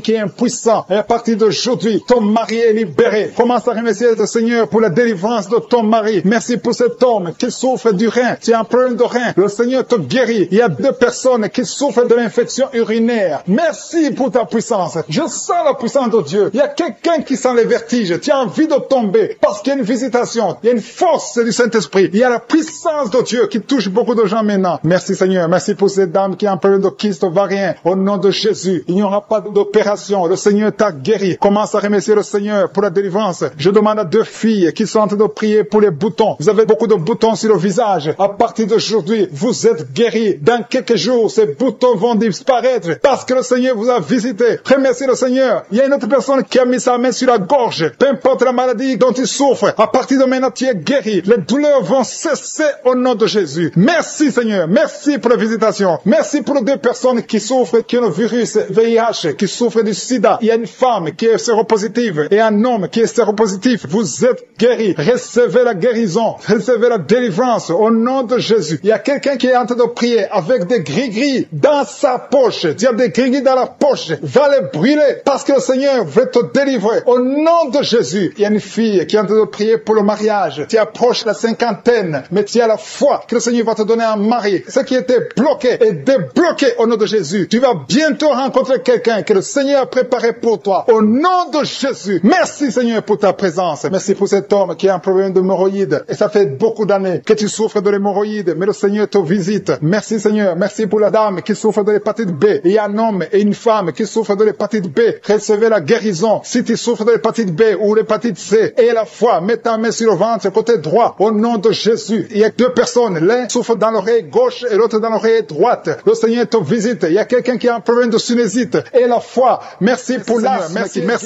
qui est impuissant. Et à partir d'aujourd'hui, ton mari est libéré. Commence à remercier le Seigneur pour la délivrance de ton mari. Merci pour cet homme qui souffre du rein. Tu as un problème de rein. Le Seigneur te guérit. Il y a 2 personnes qui souffrent de l'infection urinaire. Merci pour ta puissance. Je sens la puissance de Dieu. Il y a quelqu'un qui sent les vertiges. Tu as envie de tomber parce qu'il y a une visitation. Il y a une force du Saint-Esprit. Il y a la puissance de Dieu qui touche beaucoup de gens maintenant. Merci Seigneur. Merci pour cette dame qui a un problème de kyste ovarien. Au nom de Jésus, il n'y aura pas d'opération. Le Seigneur t'a guéri. Commence à remercier le Seigneur pour la délivrance. Je demande à 2 filles qui sont en train de prier pour les boutons. Vous avez beaucoup de boutons sur le visage. À partir d'aujourd'hui, vous êtes guéris. Dans quelques jours, ces boutons vont disparaître parce que le Seigneur vous a visité. Remerciez le Seigneur. Il y a une autre personne qui a mis sa main sur la gorge. Peu importe la maladie dont il souffre. À partir de maintenant, tu es guéri. Les douleurs vont cesser au nom de Jésus. Merci Seigneur. Merci pour la visitation. Merci pour les 2 personnes qui souffrent, qui ont le virus VIH, qui souffrent du sida. Il y a une femme qui est séropositive et un homme qui est séropositif. Vous êtes guéris. Recevez la guérison. Recevez la délivrance au nom de Jésus. Il y a quelqu'un qui est en train de prier avec des gris-gris dans sa poche. Tu as des gris-gris dans la poche. Va les brûler parce que le Seigneur veut te délivrer. Au nom de Jésus. Il y a une fille qui est en train de prier pour le mariage. Tu approches la 50aine, mais tu as la foi que le Seigneur va te donner un mari. Ce qui était bloqué est débloqué au nom de Jésus. Tu vas bientôt rencontrer quelqu'un que le Seigneur a préparé pour toi. Au nom de Jésus. Merci Seigneur pour ta présence. Merci pour cet homme qui a un problème d'hémorroïdes. Et ça fait beaucoup d'années que tu souffres de l'hémorroïde, mais le Seigneur te visite. Merci Seigneur. Merci pour la dame qui souffre de l'hépatite B. Il y a un homme et une femme qui souffrent de l'hépatite B. Recevez la guérison. Si tu souffres de l'hépatite B ou l'hépatite C, et la foi, mets ta main sur le ventre côté droit. Au nom de Jésus. Il y a 2 personnes. L'un souffre dans l'oreille gauche et l'autre dans l'oreille droite. Le Seigneur te visite. Il y a quelqu'un qui a un problème de sinusite. Et la foi. Merci pour l'asthme.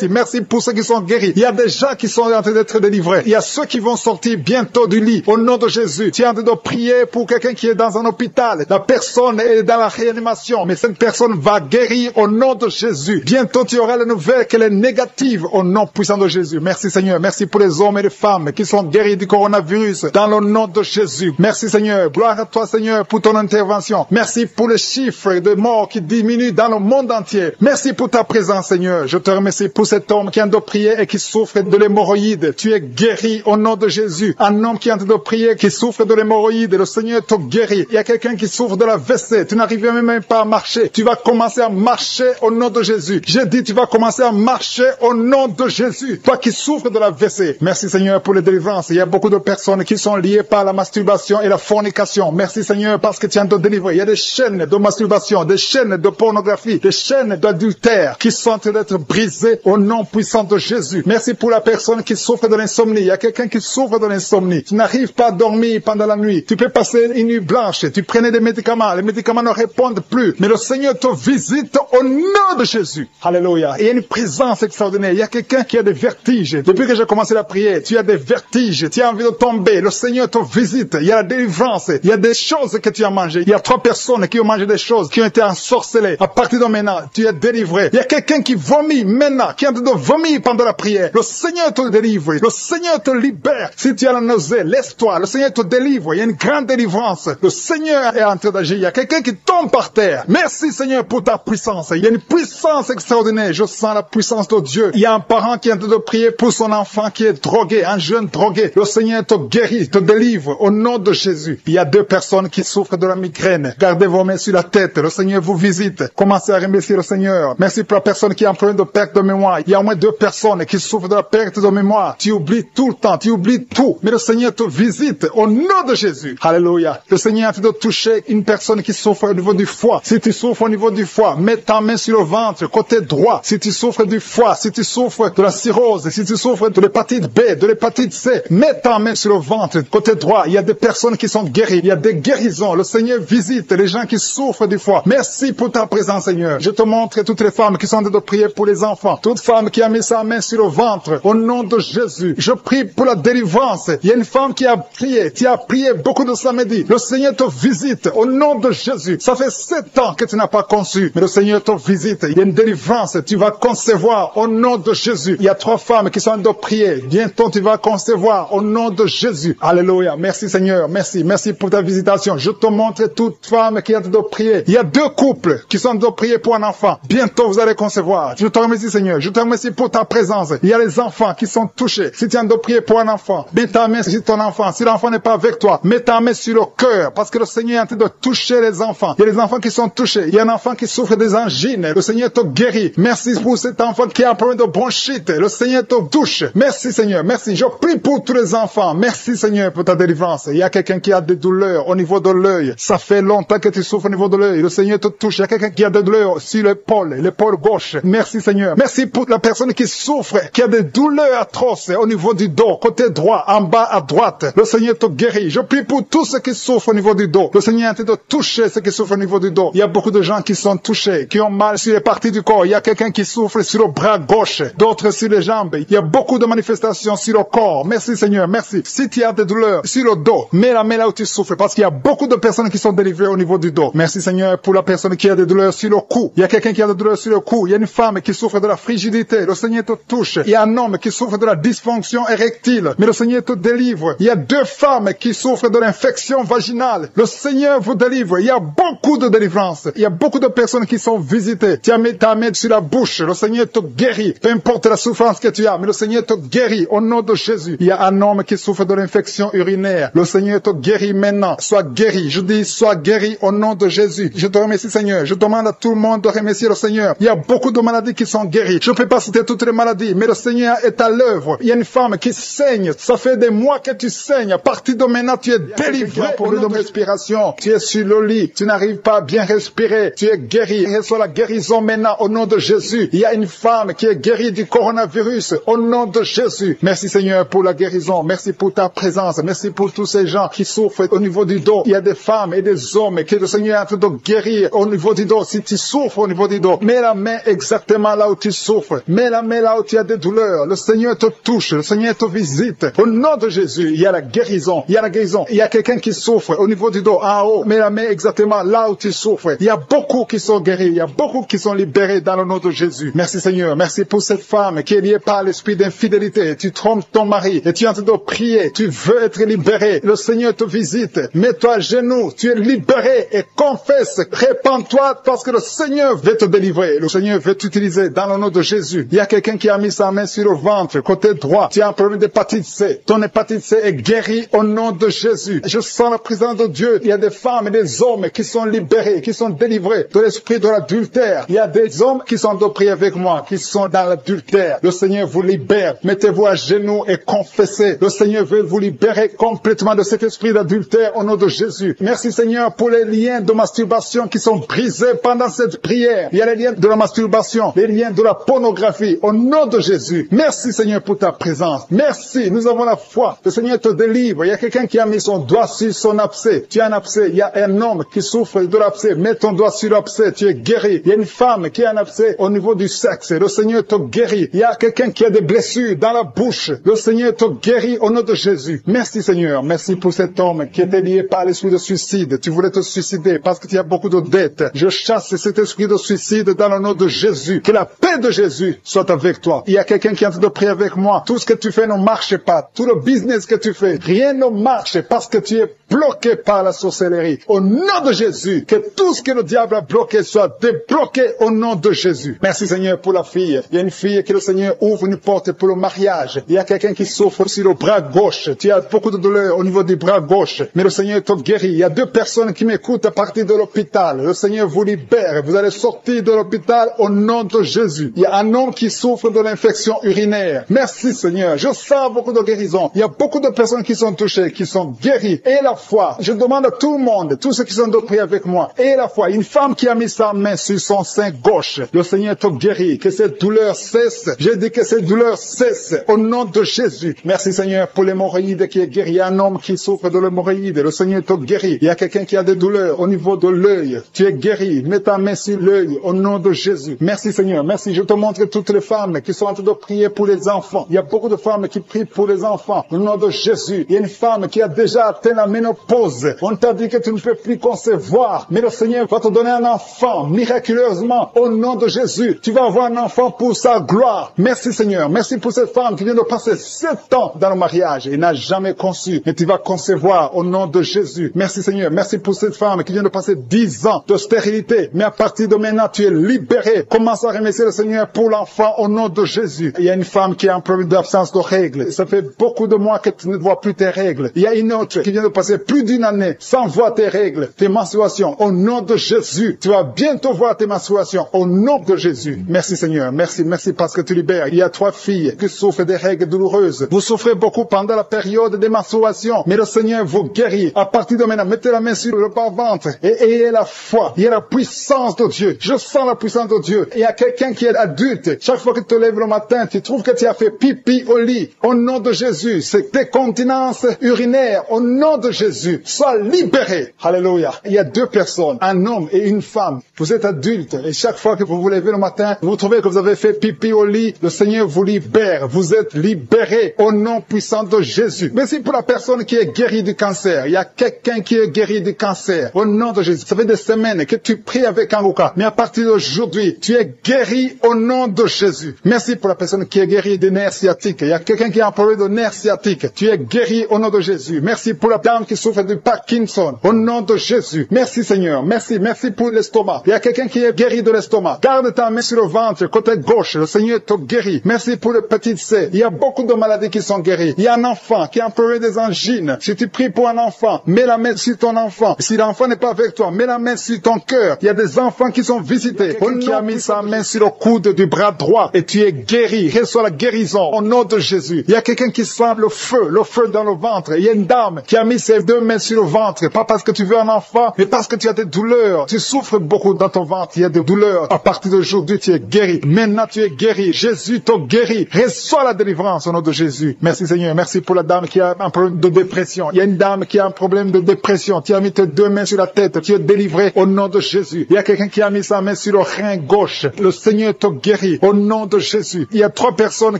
Merci pour ceux qui sont guéris. Il y a des gens qui sont en train d'être délivrés. Il y a ceux qui vont sortir bientôt du lit. Au nom de Jésus. Tu es en train de prier pour quelqu'un qui est dans un hôpital. La personne est dans la réanimation. Mais cette personne va guérir au nom de Jésus. Bientôt tu auras la nouvelle qu'elle est négative au nom puissant de Jésus. Merci Seigneur. Merci pour les hommes et les femmes qui sont guéris du coronavirus dans le nom de Jésus. Merci Seigneur. Gloire à toi Seigneur pour ton intervention. Merci pour les chiffres de morts qui diminuent dans le monde entier. Merci pour ta présence Seigneur. Je te remercie pour cet homme qui est en train de prier et qui souffre de l'hémorroïde. Tu es guéri au nom de Jésus. Un homme qui est en train de prier qui souffre de l'hémorroïde. Le Seigneur te guérit. Il y a quelqu'un qui souffre de la WC. Tu n'arrives même pas à marcher. Tu vas commencer à marcher au nom de Jésus. J'ai dit tu vas commencer à marcher au nom de Jésus. Toi qui souffres de la WC. Merci Seigneur pour les délivrances. Il y a beaucoup de personnes qui sont liées par la masturbation et la fornication. Merci Seigneur parce que tu es en train de délivrer. Il y a des chaînes de masturbation, des chaînes de pornographie, des chaînes d'adultère qui sont en train d'être brisées au nom puissant de Jésus. Merci pour la personne qui souffre de l'insomnie. Il y a quelqu'un qui souffre de l'insomnie. Tu n'arrives pas à dormir pendant la nuit. Tu peux passer une nuit blanche. Tu prenais des médicaments. Les médicaments ne répondent plus. Mais le Seigneur te visite au nom de Jésus. Alléluia. Il y a une présence extraordinaire. Il y a quelqu'un qui a des vertiges. Depuis que j'ai commencé la prière, tu as des vertiges. Tu as envie de tomber. Le Seigneur te visite. Il y a la délivrance. Il y a des choses que tu as mangées. Il y a 3 personnes qui ont mangé des choses, qui ont été ensorcelées. À partir de maintenant, tu es délivré. Il y a quelqu'un qui vomit maintenant, qui est en train de vomir pendant la prière. Le Seigneur te délivre. Le Seigneur te libère. Si tu as la nausée, laisse-toi. Le Seigneur te délivre. Il y a une grande délivrance. Le Seigneur est en train d'agir. Il y a quelqu'un qui tombe par terre. Merci Seigneur pour ta puissance. Il y a une puissance extraordinaire. Je sens la puissance de Dieu. Il y a un parent qui est en train de prier pour son enfant qui est drogué, un jeune drogué. Le Seigneur te guérit, te délivre au nom de Jésus. Il y a 2 personnes qui souffrent de la migraine. Gardez vos mains sur la tête. Le Seigneur vous visite. Commencez à remercier le Seigneur. Merci pour la personne qui a un problème de perte de mémoire. Il y a au moins 2 personnes qui souffrent de la perte de mémoire. Tu oublies tout le temps. Tu oublies tout. Mais le Seigneur te visite au nom de Jésus. Alléluia. Le Seigneur est en train de toucher une personne qui souffre au niveau du foie. Si tu souffres au niveau du foie, mets ta main sur le ventre, côté droit. Si tu souffres du foie, si tu souffres de la cirrhose, si tu souffres souffrent de l'hépatite B, de l'hépatite C, mets ta main sur le ventre, côté droit. Il y a des personnes qui sont guéries. Il y a des guérisons. Le Seigneur visite les gens qui souffrent du foie. Merci pour ta présence, Seigneur. Je te montre toutes les femmes qui sont en train de prier pour les enfants. Toute femme qui a mis sa main sur le ventre, au nom de Jésus. Je prie pour la délivrance. Il y a une femme qui a prié. Tu as prié beaucoup de samedi. Le Seigneur te visite au nom de Jésus. Ça fait 7 ans que tu n'as pas conçu, mais le Seigneur te visite. Il y a une délivrance. Tu vas concevoir au nom de Jésus. Il y a 3 femmes qui sont en train de prier. Bientôt tu vas concevoir au nom de Jésus. Alléluia. Merci Seigneur. Merci. Merci pour ta visitation. Je te montre toute femme qui est en train de prier. Il y a 2 couples qui sont en train de prier pour un enfant. Bientôt vous allez concevoir. Je te remercie Seigneur. Je te remercie pour ta présence. Il y a les enfants qui sont touchés. Si tu es en train de prier pour un enfant, mets ta main sur ton enfant. Si l'enfant n'est pas avec toi, mets ta main sur le cœur, parce que le Seigneur est en train de toucher les enfants. Il y a des enfants qui sont touchés. Il y a un enfant qui souffre des angines. Le Seigneur te guérit. Merci pour cet enfant qui a un problème de bronchite. Le Seigneur te touche. Merci Seigneur. Merci. Je prie pour tous les enfants. Merci Seigneur pour ta délivrance. Il y a quelqu'un qui a des douleurs au niveau de l'œil. Ça fait longtemps que tu souffres au niveau de l'œil. Le Seigneur te touche. Il y a quelqu'un qui a des douleurs sur l'épaule gauche. Merci Seigneur. Merci pour la personne qui souffre, qui a des douleurs atroces au niveau du dos, côté droit, en bas à droite. Le Seigneur te guérit. Je prie pour tous ceux qui souffrent au niveau du dos. Le Seigneur est en train de toucher ceux qui souffrent au niveau du dos. Il y a beaucoup de gens qui sont touchés, qui ont mal sur les parties du corps. Il y a quelqu'un qui souffre sur le bras gauche, d'autres sur les jambes. Il y a beaucoup de manifestations sur le corps. Merci Seigneur, merci. Si tu as des douleurs sur le dos, mets la main là où tu souffres, parce qu'il y a beaucoup de personnes qui sont délivrées au niveau du dos. Merci Seigneur pour la personne qui a des douleurs sur le cou. Il y a quelqu'un qui a des douleurs sur le cou. Il y a une femme qui souffre de la frigidité. Le Seigneur te touche. Il y a un homme qui souffre de la dysfonction érectile. Mais le Seigneur te délivre. Il y a 2 femmes qui souffrent de l'infection vaginale. Le Seigneur vous délivre. Il y a beaucoup de délivrance. Il y a beaucoup de personnes qui sont visitées. Tu as mis ta main sur la bouche. Le Seigneur te guérit. Peu importe la souffrance que tu as, mais le Seigneur te guérit au nom de Jésus. Il y a un homme qui souffre de l'infection urinaire. Le Seigneur te guérit maintenant. Sois guéri. Je dis, sois guéri au nom de Jésus. Je te remercie Seigneur. Je demande à tout le monde de remercier le Seigneur. Il y a beaucoup de maladies qui sont guéries. Je ne peux pas citer toutes les maladies, mais le Seigneur est à l'œuvre. Il y a une femme qui saigne. Ça fait des mois que tu saignes. À partir de maintenant, tu es délivré pour de respiration. Tu es sur le lit. Tu n'arrives pas à bien respirer. Tu es guéri. Reçois la guérison maintenant au nom de Jésus. Il y a une femme qui est guérie du coronavirus au nom de Jésus. Merci Seigneur pour la guérison. Merci pour ta présence. Merci pour tous ces gens qui souffrent au niveau du dos. Il y a des femmes et des hommes que le Seigneur est en train de guérir au niveau du dos. Si tu souffres au niveau du dos, mets la main exactement là où tu souffres. Mets la main là où tu as des douleurs. Le Seigneur te touche. Le Seigneur te visite. Au nom de Jésus, il y a la guérison. Il y a la guérison. Il y a quelqu'un qui souffre au niveau du dos, en haut. Mets la main exactement là où tu souffres. Il y a beaucoup qui sont guéris. Il y a beaucoup qui sont libérés dans le nom de Jésus. Merci Seigneur. Merci pour cette femme qui est liée par l'esprit d'infidélité. Tu trompes ton mari et tu es en train de prier. Tu veux être libéré. Le Seigneur te visite. Mets-toi à genoux. Tu es libéré et confesse. Répands-toi parce que le Seigneur veut te délivrer. Le Seigneur veut t'utiliser dans le nom de Jésus. Il y a quelqu'un qui a mis sa main sur le ventre, côté droit. Tu as un problème d'hépatite C. Ton hépatite C est guérie au nom de Jésus. Je sens la présence de Dieu. Il y a des femmes et des hommes qui sont libérés, qui sont délivrés de l'esprit de l'adultère. Il y a des hommes qui sont de prier avec moi, qui sont dans l'adultère. Le Seigneur vous libère. Mettez-vous à genoux et confessez. Le Seigneur veut vous libérer complètement de cet esprit d'adultère au nom de Jésus. Merci Seigneur pour les liens de masturbation qui sont brisés pendant cette prière. Il y a les liens de la masturbation, les liens de la pornographie au nom de Jésus. Merci Seigneur pour ta présence. Merci, nous avons la foi. Le Seigneur te délivre. Il y a quelqu'un qui a mis son doigt sur son abcès. Tu as un abcès. Il y a un homme qui souffre de l'abcès. Mets ton doigt sur l'abcès. Tu es guéri. Il y a une femme qui a un abcès au niveau du sexe. Le Seigneur te guérit. Il y a quelqu'un qui a des blessures dans la bouche. Le Seigneur te guérit au nom de Jésus. Merci Seigneur. Merci pour cet homme qui était lié par l'esprit de suicide. Tu voulais te suicider parce que tu as beaucoup de dettes. Je chasse cet esprit de suicide dans le nom de Jésus. Que la paix de Jésus soit avec toi. Il y a quelqu'un qui est en train de prier avec moi. Tout ce que tu fais ne marche pas. Tout le business que tu fais, rien ne marche parce que tu es bloqué par la sorcellerie. Au nom de Jésus, que tout ce que le diable a bloqué soit débloqué au nom de Jésus. Merci Seigneur pour la fille. Il y a une fille que le Seigneur ouvre une porte pour le mariage. Il y a quelqu'un qui souffre sur le bras gauche. Tu as beaucoup de douleur au niveau du bras gauche. Mais le Seigneur te guérit. Il y a 2 personnes qui m'écoutent à partir de l'hôpital. Le Seigneur vous libère. Vous allez sortir de l'hôpital au nom de Jésus. Il y a un homme qui souffre de l'infection urinaire. Merci Seigneur. Je sens beaucoup de guérison. Il y a beaucoup de personnes qui sont touchées, qui sont guéries. Et la foi. Je demande à tout le monde, tous ceux qui sont de prier avec moi. Et la foi. Une femme qui a mis sa main sur son sein gauche. Le Seigneur te guérit. Que cette douleur cesse. J'ai dit que cette douleur cesse au nom de Jésus. Merci Seigneur pour l'hémorroïde qui est guéri. Il y a un homme qui souffre de l'hémorroïde. Le Seigneur te guérit. Il y a quelqu'un qui a des douleurs au niveau de l'œil. Tu es guéri. Mets ta main sur l'œil au nom de Jésus. Merci Seigneur. Merci. Je te montre toutes les femmes qui sont en train de prier pour les enfants. Il y a beaucoup de femmes qui prient pour les enfants au nom de Jésus. Il y a une femme qui a déjà atteint la ménopause. On t'a dit que tu ne peux plus concevoir. Mais le Seigneur va te donner un enfant miraculeusement au nom de Jésus. Tu vas avoir un enfant pour sa gloire. Merci Seigneur. Merci pour cette femme qui vient de passer 7 ans dans le mariage et n'a jamais conçu. Mais tu vas concevoir au nom de Jésus. Merci Seigneur. Merci pour cette femme qui vient de passer 10 ans de stérilité. Mais à partir de maintenant, tu es libéré. Commence à remercier le Seigneur pour l'enfant au nom de Jésus. Il y a une femme qui a un problème d'absence de règles. Ça fait beaucoup de mois que tu ne vois plus tes règles. Il y a une autre qui vient de passer plus d'une année sans voir tes règles, tes menstruations. Au nom de Jésus, tu vas bientôt voir tes menstruations. Au nom de Jésus. Merci Seigneur. Merci parce que tu libères. Il y a 3 filles qui souffrent des règles douloureuses. Vous souffrez beaucoup pendant la période des menstruations. Mais le Seigneur vous guérit. À partir de maintenant, mettez la main sur le bas-ventre et ayez la foi. Il y a la puissance de Dieu. Je sens la puissance de Dieu. Il y a quelqu'un qui est adulte. Chaque fois que tu te lèves le matin, tu trouves que tu as fait pipi au lit. Au nom de Jésus, c'est décontinence urinaire. Au nom de Jésus, sois libéré. Alléluia. Il y a 2 personnes, un homme et une femme. Vous êtes adulte et chaque fois que vous vous levez le matin, vous trouvez que vous avez fait pipi au lit. Le Seigneur vous libère. Vous êtes libéré au nom puissant de Jésus. Merci pour la personne qui est guérie du cancer. Il y a quelqu'un qui est guéri du cancer. Au nom de Jésus. Ça fait des semaines que tu pries avec Anguka. Mais à partir d'aujourd'hui, tu es guéri au nom de Jésus. Merci pour la personne qui est guérie des nerfs sciatiques. Il y a quelqu'un qui a un problème de nerfs sciatiques. Tu es guéri au nom de Jésus. Merci pour la dame qui souffre de Parkinson. Au nom de Jésus. Merci Seigneur. Merci pour l'estomac. Il y a quelqu'un qui est guéri de l'estomac. Garde ta main sur le ventre, côté gauche. Le Seigneur te guérit. Merci pour le petit C. Il y a beaucoup de maladies qui sont guéries. Il y a un enfant qui a un problème des angines. Si tu pries pour un enfant, mets la main sur ton enfant. Si l'enfant n'est pas avec toi, mets la main sur ton cœur. Il y a des enfants qui sont visités. On qui a mis sa main sur le coude du bras droit et tu es guéri. Reçois la guérison au nom de Jésus. Il y a quelqu'un qui sent le feu dans le ventre. Il y a une dame qui a mis ses 2 mains sur le ventre. Pas parce que tu veux un enfant, mais parce que tu as des douleurs. Tu souffres beaucoup dans ton ventre. Il y a des douleurs. À partir d'aujourd'hui, tu es guéri. Maintenant, tu es guéri. Jésus te guérit. Reçois la délivrance au nom de Jésus. Merci Seigneur. Merci pour la dame qui a un problème de dépression. Il y a une dame qui a un problème de dépression. Tu as mis tes 2 mains sur la tête. Tu es délivré au nom de Jésus. Il y a quelqu'un qui a mis sa main sur le rein gauche. Le Seigneur te guérit au nom de Jésus. Il y a 3 personnes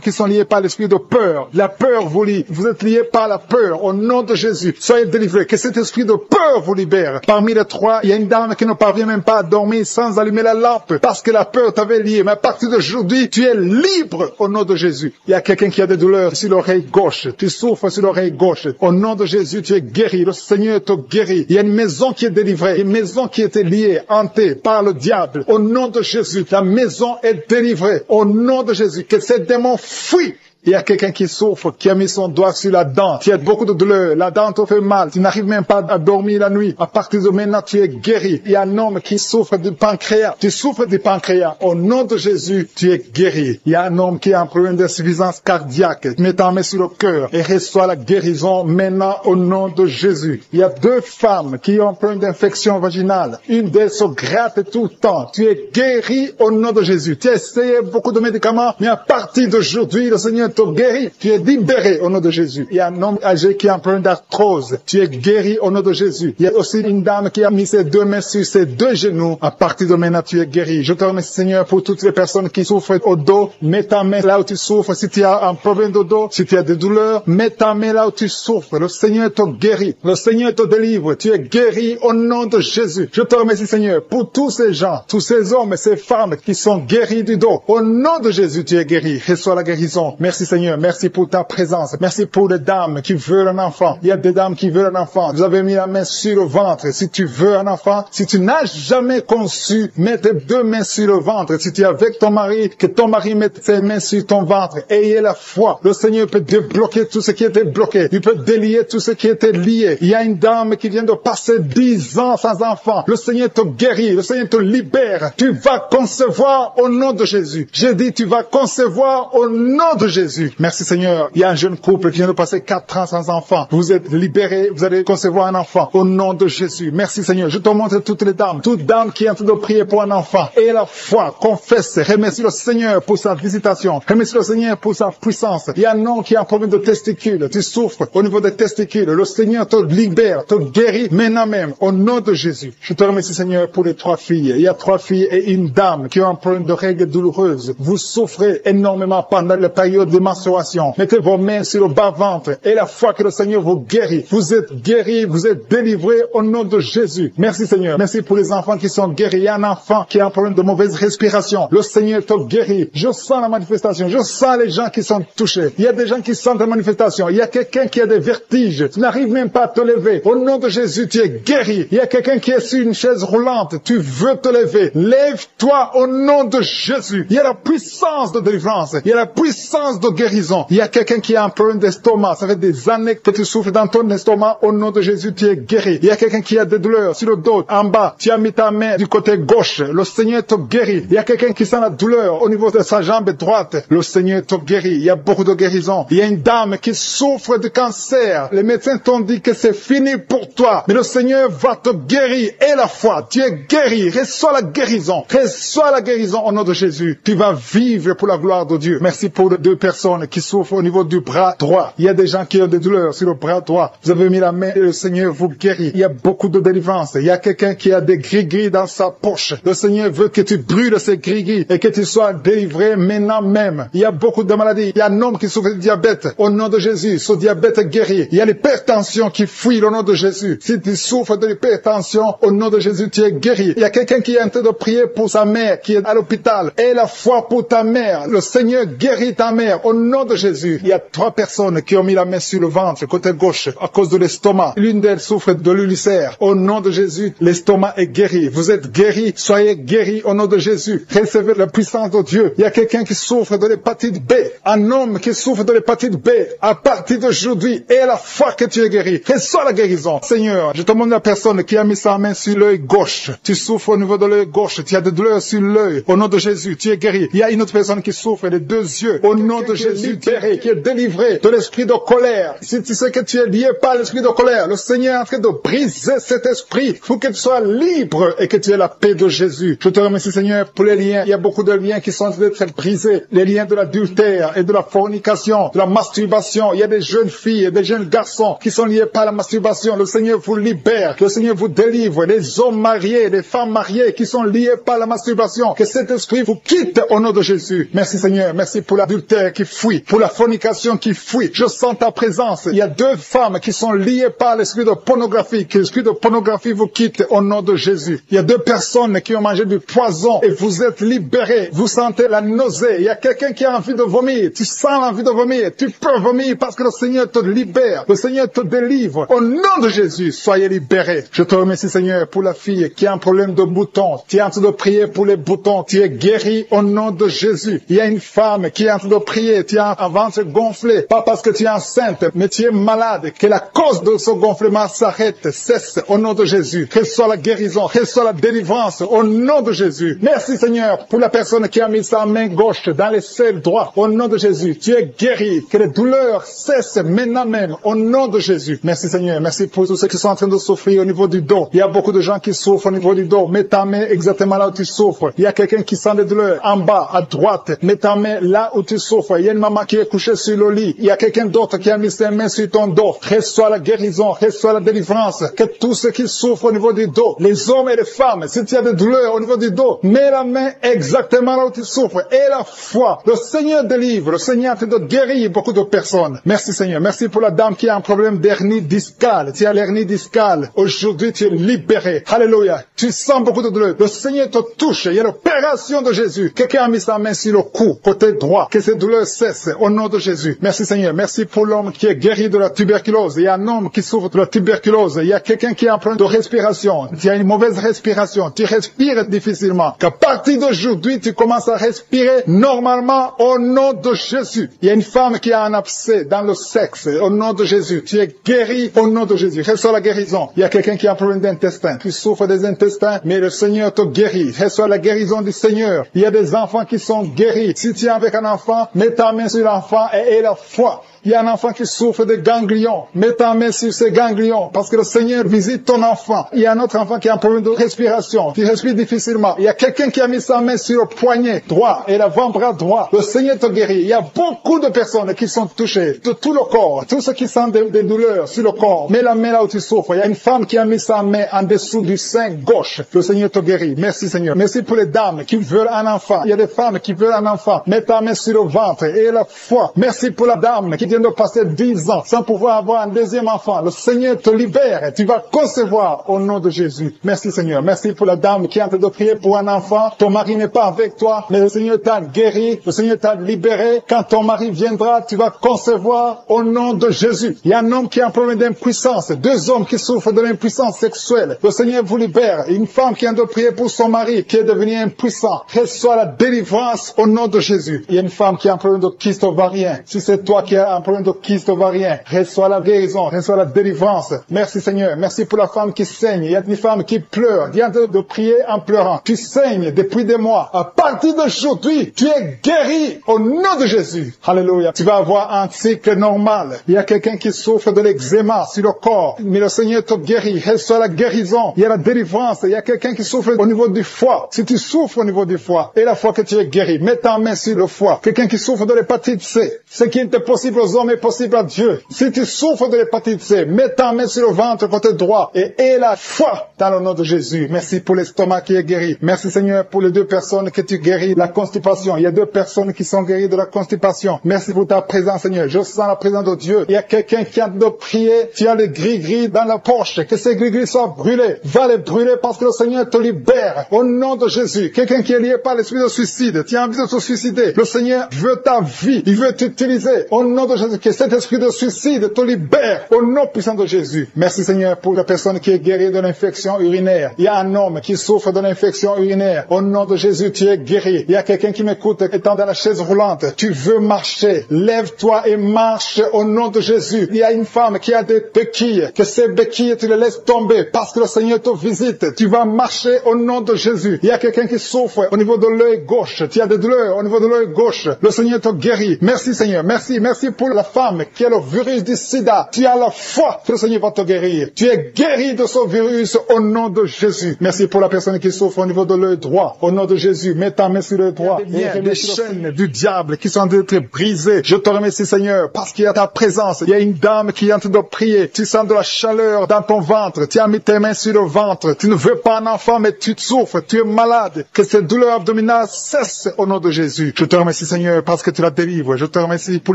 qui sont liées par l'esprit de peur. La peur vous lie. Vous êtes liés par la peur au nom de Jésus. Soyez délivrés. Que cet esprit de peur vous libère. Parmi les 3, il y a une dame qui ne parvient même pas à dormir sans allumer la lampe parce que la peur t'avait lié. Mais à partir d'aujourd'hui, tu es libre au nom de Jésus. Il y a quelqu'un qui a des douleurs sur l'oreille gauche. Tu souffres sur l'oreille gauche. Au nom de Jésus, tu es guéri. Le Seigneur te guérit. Il y a une maison qui est délivrée. Une maison qui était liée, hantée par le diable. Au nom de Jésus, la maison est délivrée. Au nom de Jésus, que ces démons fuient. Il y a quelqu'un qui souffre, qui a mis son doigt sur la dent. Tu as beaucoup de douleur. La dent te fait mal. Tu n'arrives même pas à dormir la nuit. À partir de maintenant, tu es guéri. Il y a un homme qui souffre du pancréas. Tu souffres du pancréas. Au nom de Jésus, tu es guéri. Il y a un homme qui a un problème d'insuffisance cardiaque. Mets ta main sur le cœur et reçois la guérison maintenant au nom de Jésus. Il y a 2 femmes qui ont un problème d'infection vaginale. Une d'elles se gratte tout le temps. Tu es guéri au nom de Jésus. Tu as essayé beaucoup de médicaments, mais à partir d'aujourd'hui, le Seigneur te guérit. Tu es libéré au nom de Jésus. Il y a un homme âgé qui a un problème d'arthrose. Tu es guéri au nom de Jésus. Il y a aussi une dame qui a mis ses 2 mains sur ses 2 genoux. À partir de maintenant, tu es guéri. Je te remercie, Seigneur, pour toutes les personnes qui souffrent au dos. Mets ta main là où tu souffres. Si tu as un problème de dos, si tu as des douleurs, mets ta main là où tu souffres. Le Seigneur te guérit. Le Seigneur te délivre. Tu es guéri au nom de Jésus. Je te remercie, Seigneur, pour tous ces gens, tous ces hommes et ces femmes qui sont guéris du dos. Au nom de Jésus, tu es guéri. Reçois la guérison. Merci, Seigneur. Merci pour ta présence. Merci pour les dames qui veulent un enfant. Il y a des dames qui veulent un enfant. Vous avez mis la main sur le ventre. Si tu veux un enfant, si tu n'as jamais conçu, mets tes 2 mains sur le ventre. Si tu es avec ton mari, que ton mari mette ses mains sur ton ventre. Ayez la foi. Le Seigneur peut débloquer tout ce qui était bloqué. Il peut délier tout ce qui était lié. Il y a une dame qui vient de passer 10 ans sans enfant. Le Seigneur te guérit. Le Seigneur te libère. Tu vas concevoir au nom de Jésus. J'ai dit, tu vas concevoir au nom de Jésus. Jésus. Merci Seigneur. Il y a un jeune couple qui vient de passer 4 ans sans enfant. Vous êtes libérés, vous allez concevoir un enfant. Au nom de Jésus. Merci Seigneur. Je te montre toutes les dames. Toute dame qui est en train de prier pour un enfant. Et la foi, confesse, remercie le Seigneur pour sa visitation. Remercie le Seigneur pour sa puissance. Il y a un homme qui a un problème de testicules. Tu souffres au niveau des testicules. Le Seigneur te libère, te guérit maintenant même. Au nom de Jésus. Je te remercie Seigneur pour les 3 filles. Il y a 3 filles et une dame qui ont un problème de règles douloureuses. Vous souffrez énormément pendant la période de menstruation. Mettez vos mains sur le bas-ventre et la foi que le Seigneur vous guérit. Vous êtes guéris, vous êtes délivrés au nom de Jésus. Merci Seigneur. Merci pour les enfants qui sont guéris. Il y a un enfant qui a un problème de mauvaise respiration. Le Seigneur te guérit. Je sens la manifestation. Je sens les gens qui sont touchés. Il y a des gens qui sentent la manifestation. Il y a quelqu'un qui a des vertiges. Tu n'arrives même pas à te lever. Au nom de Jésus, tu es guéri. Il y a quelqu'un qui est sur une chaise roulante. Tu veux te lever. Lève-toi au nom de Jésus. Il y a la puissance de délivrance. Il y a la puissance de guérison. Il y a quelqu'un qui a un problème d'estomac. Ça fait des années que tu souffres dans ton estomac. Au nom de Jésus, tu es guéri. Il y a quelqu'un qui a des douleurs sur le dos, en bas. Tu as mis ta main du côté gauche. Le Seigneur te guérit. Il y a quelqu'un qui sent la douleur au niveau de sa jambe droite. Le Seigneur te guérit. Il y a beaucoup de guérison. Il y a une dame qui souffre de cancer. Les médecins t'ont dit que c'est fini pour toi. Mais le Seigneur va te guérir. Et la foi, tu es guéri. Reçois la guérison. Reçois la guérison au nom de Jésus. Tu vas vivre pour la gloire de Dieu. Merci pour les 2 personnes qui souffrent au niveau du bras droit. Il y a des gens qui ont des douleurs sur le bras droit. Vous avez mis la main et le Seigneur vous guérit. Il y a beaucoup de délivrance. Il y a quelqu'un qui a des gris-gris dans sa poche. Le Seigneur veut que tu brûles ces gris-gris et que tu sois délivré maintenant même. Il y a beaucoup de maladies. Il y a un homme qui souffre de diabète. Au nom de Jésus, ce diabète est guéri. Il y a l'hypertension qui fuit au nom de Jésus. Si tu souffres de l'hypertension, au nom de Jésus, tu es guéri. Il y a quelqu'un qui est en train de prier pour sa mère qui est à l'hôpital. Et la foi pour ta mère. Le Seigneur guérit ta mère. Au nom de Jésus. Il y a 3 personnes qui ont mis la main sur le ventre, côté gauche, à cause de l'estomac. L'une d'elles souffre de l'ulcère. Au nom de Jésus, l'estomac est guéri. Vous êtes guéris. Soyez guéris au nom de Jésus. Recevez la puissance de Dieu. Il y a quelqu'un qui souffre de l'hépatite B. Un homme qui souffre de l'hépatite B. À partir d'aujourd'hui, et à la foi que tu es guéri. Reçois la guérison. Seigneur, je te demande la personne qui a mis sa main sur l'œil gauche. Tu souffres au niveau de l'œil gauche. Tu as des douleurs sur l'œil. Au nom de Jésus, tu es guéri. Il y a une autre personne qui souffre des 2 yeux. Au nom de Jésus, tu es guéri, qui est délivré de l'esprit de colère. Si tu sais que tu es lié par l'esprit de colère, le Seigneur est en train de briser cet esprit pour que tu sois libre et que tu aies la paix de Jésus. Je te remercie, Seigneur, pour les liens. Il y a beaucoup de liens qui sont en train d'être brisés. Les liens de l'adultère et de la fornication, de la masturbation. Il y a des jeunes filles et des jeunes garçons qui sont liés par la masturbation. Le Seigneur vous libère. Le Seigneur vous délivre. Les hommes mariés, les femmes mariées qui sont liés par la masturbation. Que cet esprit vous quitte au nom de Jésus. Merci, Seigneur. Merci pour l'adultère qui fuit, pour la fornication qui fuit. Je sens ta présence. Il y a 2 femmes qui sont liées par l'esprit de pornographie. Que l'esprit de pornographie vous quitte au nom de Jésus. Il y a 2 personnes qui ont mangé du poison et vous êtes libérés. Vous sentez la nausée. Il y a quelqu'un qui a envie de vomir. Tu sens l'envie de vomir. Tu peux vomir parce que le Seigneur te libère. Le Seigneur te délivre. Au nom de Jésus, soyez libérés. Je te remercie, Seigneur, pour la fille qui a un problème de boutons. Tu es en train de prier pour les boutons. Tu es guéri au nom de Jésus. Il y a une femme qui est en train de prier. Tu as un ventre gonflé. Pas parce que tu es enceinte, mais tu es malade. Que la cause de ce gonflement s'arrête, cesse au nom de Jésus. Reçois la guérison, reçois la délivrance au nom de Jésus. Merci, Seigneur, pour la personne qui a mis sa main gauche dans les selles droits. Au nom de Jésus, tu es guéri. Que les douleurs cessent maintenant même au nom de Jésus. Merci, Seigneur. Merci pour tous ceux qui sont en train de souffrir au niveau du dos. Il y a beaucoup de gens qui souffrent au niveau du dos. Mets ta main exactement là où tu souffres. Il y a quelqu'un qui sent des douleurs en bas, à droite. Mets ta main là où tu souffres. Il y a une maman qui est couchée sur le lit. Il y a quelqu'un d'autre qui a mis ses mains sur ton dos. Reçois la guérison, reçois la délivrance. Que tous ceux qui souffrent au niveau du dos, les hommes et les femmes, si tu as des douleurs au niveau du dos, mets la main exactement là où tu souffres. Et la foi, le Seigneur délivre. Le Seigneur est en train de guérir beaucoup de personnes. Merci, Seigneur. Merci pour la dame qui a un problème d'hernie discale. Tu as l'hernie discale. Aujourd'hui, tu es libéré. Alléluia. Tu sens beaucoup de douleur. Le Seigneur te touche. Il y a l'opération de Jésus. Quelqu'un a mis sa main sur le cou, côté droit. Que ces douleurs cessent au nom de Jésus. Merci, Seigneur. Merci pour l'homme qui est guéri de la tuberculose. Il y a un homme qui souffre de la tuberculose. Il y a quelqu'un qui a un problème de respiration. Tu as une mauvaise respiration. Tu respires difficilement. Qu'à partir d'aujourd'hui, tu commences à respirer normalement au nom de Jésus. Il y a une femme qui a un abcès dans le sexe. Au nom de Jésus. Tu es guéri au nom de Jésus. Reçois la guérison. Il y a quelqu'un qui a un problème d'intestin. Tu souffres des intestins, mais le Seigneur te guérit. Reçois la guérison du Seigneur. Il y a des enfants qui sont guéris. Si tu es avec un enfant, mets ta main sur l'enfant et aie la foi. Il y a un enfant qui souffre de ganglions. Mets ta main sur ces ganglions parce que le Seigneur visite ton enfant. Il y a un autre enfant qui a un problème de respiration, qui respire difficilement. Il y a quelqu'un qui a mis sa main sur le poignet droit et l'avant-bras droit. Le Seigneur te guérit. Il y a beaucoup de personnes qui sont touchées de tout le corps. Tous ceux qui sentent des douleurs sur le corps. Mets la main là où tu souffres. Il y a une femme qui a mis sa main en dessous du sein gauche. Le Seigneur te guérit. Merci Seigneur. Merci pour les dames qui veulent un enfant. Il y a des femmes qui veulent un enfant. Mets ta main sur le ventre et la foi. Merci pour la dame qui vient de passer 10 ans sans pouvoir avoir un deuxième enfant. Le Seigneur te libère. Tu vas concevoir au nom de Jésus. Merci Seigneur. Merci pour la dame qui est en train de prier pour un enfant. Ton mari n'est pas avec toi, mais le Seigneur t'a guéri. Le Seigneur t'a libéré. Quand ton mari viendra, tu vas concevoir au nom de Jésus. Il y a un homme qui a un problème d'impuissance. 2 hommes qui souffrent de l'impuissance sexuelle. Le Seigneur vous libère. Une femme qui a de prier pour son mari qui est devenu impuissant. Reçois la délivrance au nom de Jésus. Il y a une femme qui a un problème de kyste ovarien. Si c'est toi qui as un problème de kyste ovarien, reçois la guérison, reçois la délivrance. Merci Seigneur. Merci pour la femme qui saigne. Il y a une femme qui pleure. Viens de prier en pleurant. Tu saignes depuis des mois. À partir d'aujourd'hui, tu es guéri au nom de Jésus. Alléluia. Tu vas avoir un cycle normal. Il y a quelqu'un qui souffre de l'eczéma sur le corps. Mais le Seigneur te guérit. Reçois la guérison. Il y a la délivrance. Il y a quelqu'un qui souffre au niveau du foie. Si tu souffres au niveau du foie, et la fois que tu es guéri, mets ta main sur le foie. Quelqu'un qui souffre de l'hépatite C. Ce qui était possible aux hommes est possible à Dieu. Si tu souffres de l'hépatite C, mets ta main sur le ventre côté droit et aie la foi dans le nom de Jésus. Merci pour l'estomac qui est guéri. Merci Seigneur pour les 2 personnes que tu guéris la constipation. Il y a 2 personnes qui sont guéries de la constipation. Merci pour ta présence Seigneur. Je sens la présence de Dieu. Il y a quelqu'un qui a de prier. Tu as les gris-gris dans la poche. Que ces gris-gris soient brûlés. Va les brûler parce que le Seigneur te libère. Au nom de Jésus. Quelqu'un qui est lié par l'esprit de suicide. Tu as envie de te suicider. Le Seigneur veut ta vie. Il veut t'utiliser. Au nom de Jésus. Que cet esprit de suicide te libère. Au nom puissant de Jésus. Merci Seigneur pour la personne qui est guérie de l'infection urinaire. Il y a un homme qui souffre de l'infection urinaire. Au nom de Jésus, tu es guéri. Il y a quelqu'un qui m'écoute étant dans la chaise roulante. Tu veux marcher. Lève-toi et marche au nom de Jésus. Il y a une femme qui a des béquilles. Que ces béquilles, tu les laisses tomber parce que le Seigneur te visite. Tu vas marcher au nom de Jésus. Il y a quelqu'un qui souffre au niveau de l'œil gauche. Tu as des douleurs au niveau de l'œil gauche. Le Seigneur te guérit. Merci Seigneur. Merci. Merci pour la femme qui a le virus du sida. Tu as la foi que le Seigneur va te guérir. Tu es guéri de ce virus au nom de Jésus. Merci pour la personne qui souffre au niveau de l'œil droit. Au nom de Jésus, mets ta main sur l'œil droit. Il y a des chaînes du diable qui sont en train d'être brisées. Je te remercie Seigneur parce qu'il y a ta présence. Il y a une dame qui est en train de prier. Tu sens de la chaleur dans ton ventre. Tu as mis tes mains sur le ventre. Tu ne veux pas un enfant mais tu souffres. Tu es malade. Que cette douleur abdominale cesse au nom de Jésus. Je te remercie Seigneur parce que tu la délivres. Je te remercie pour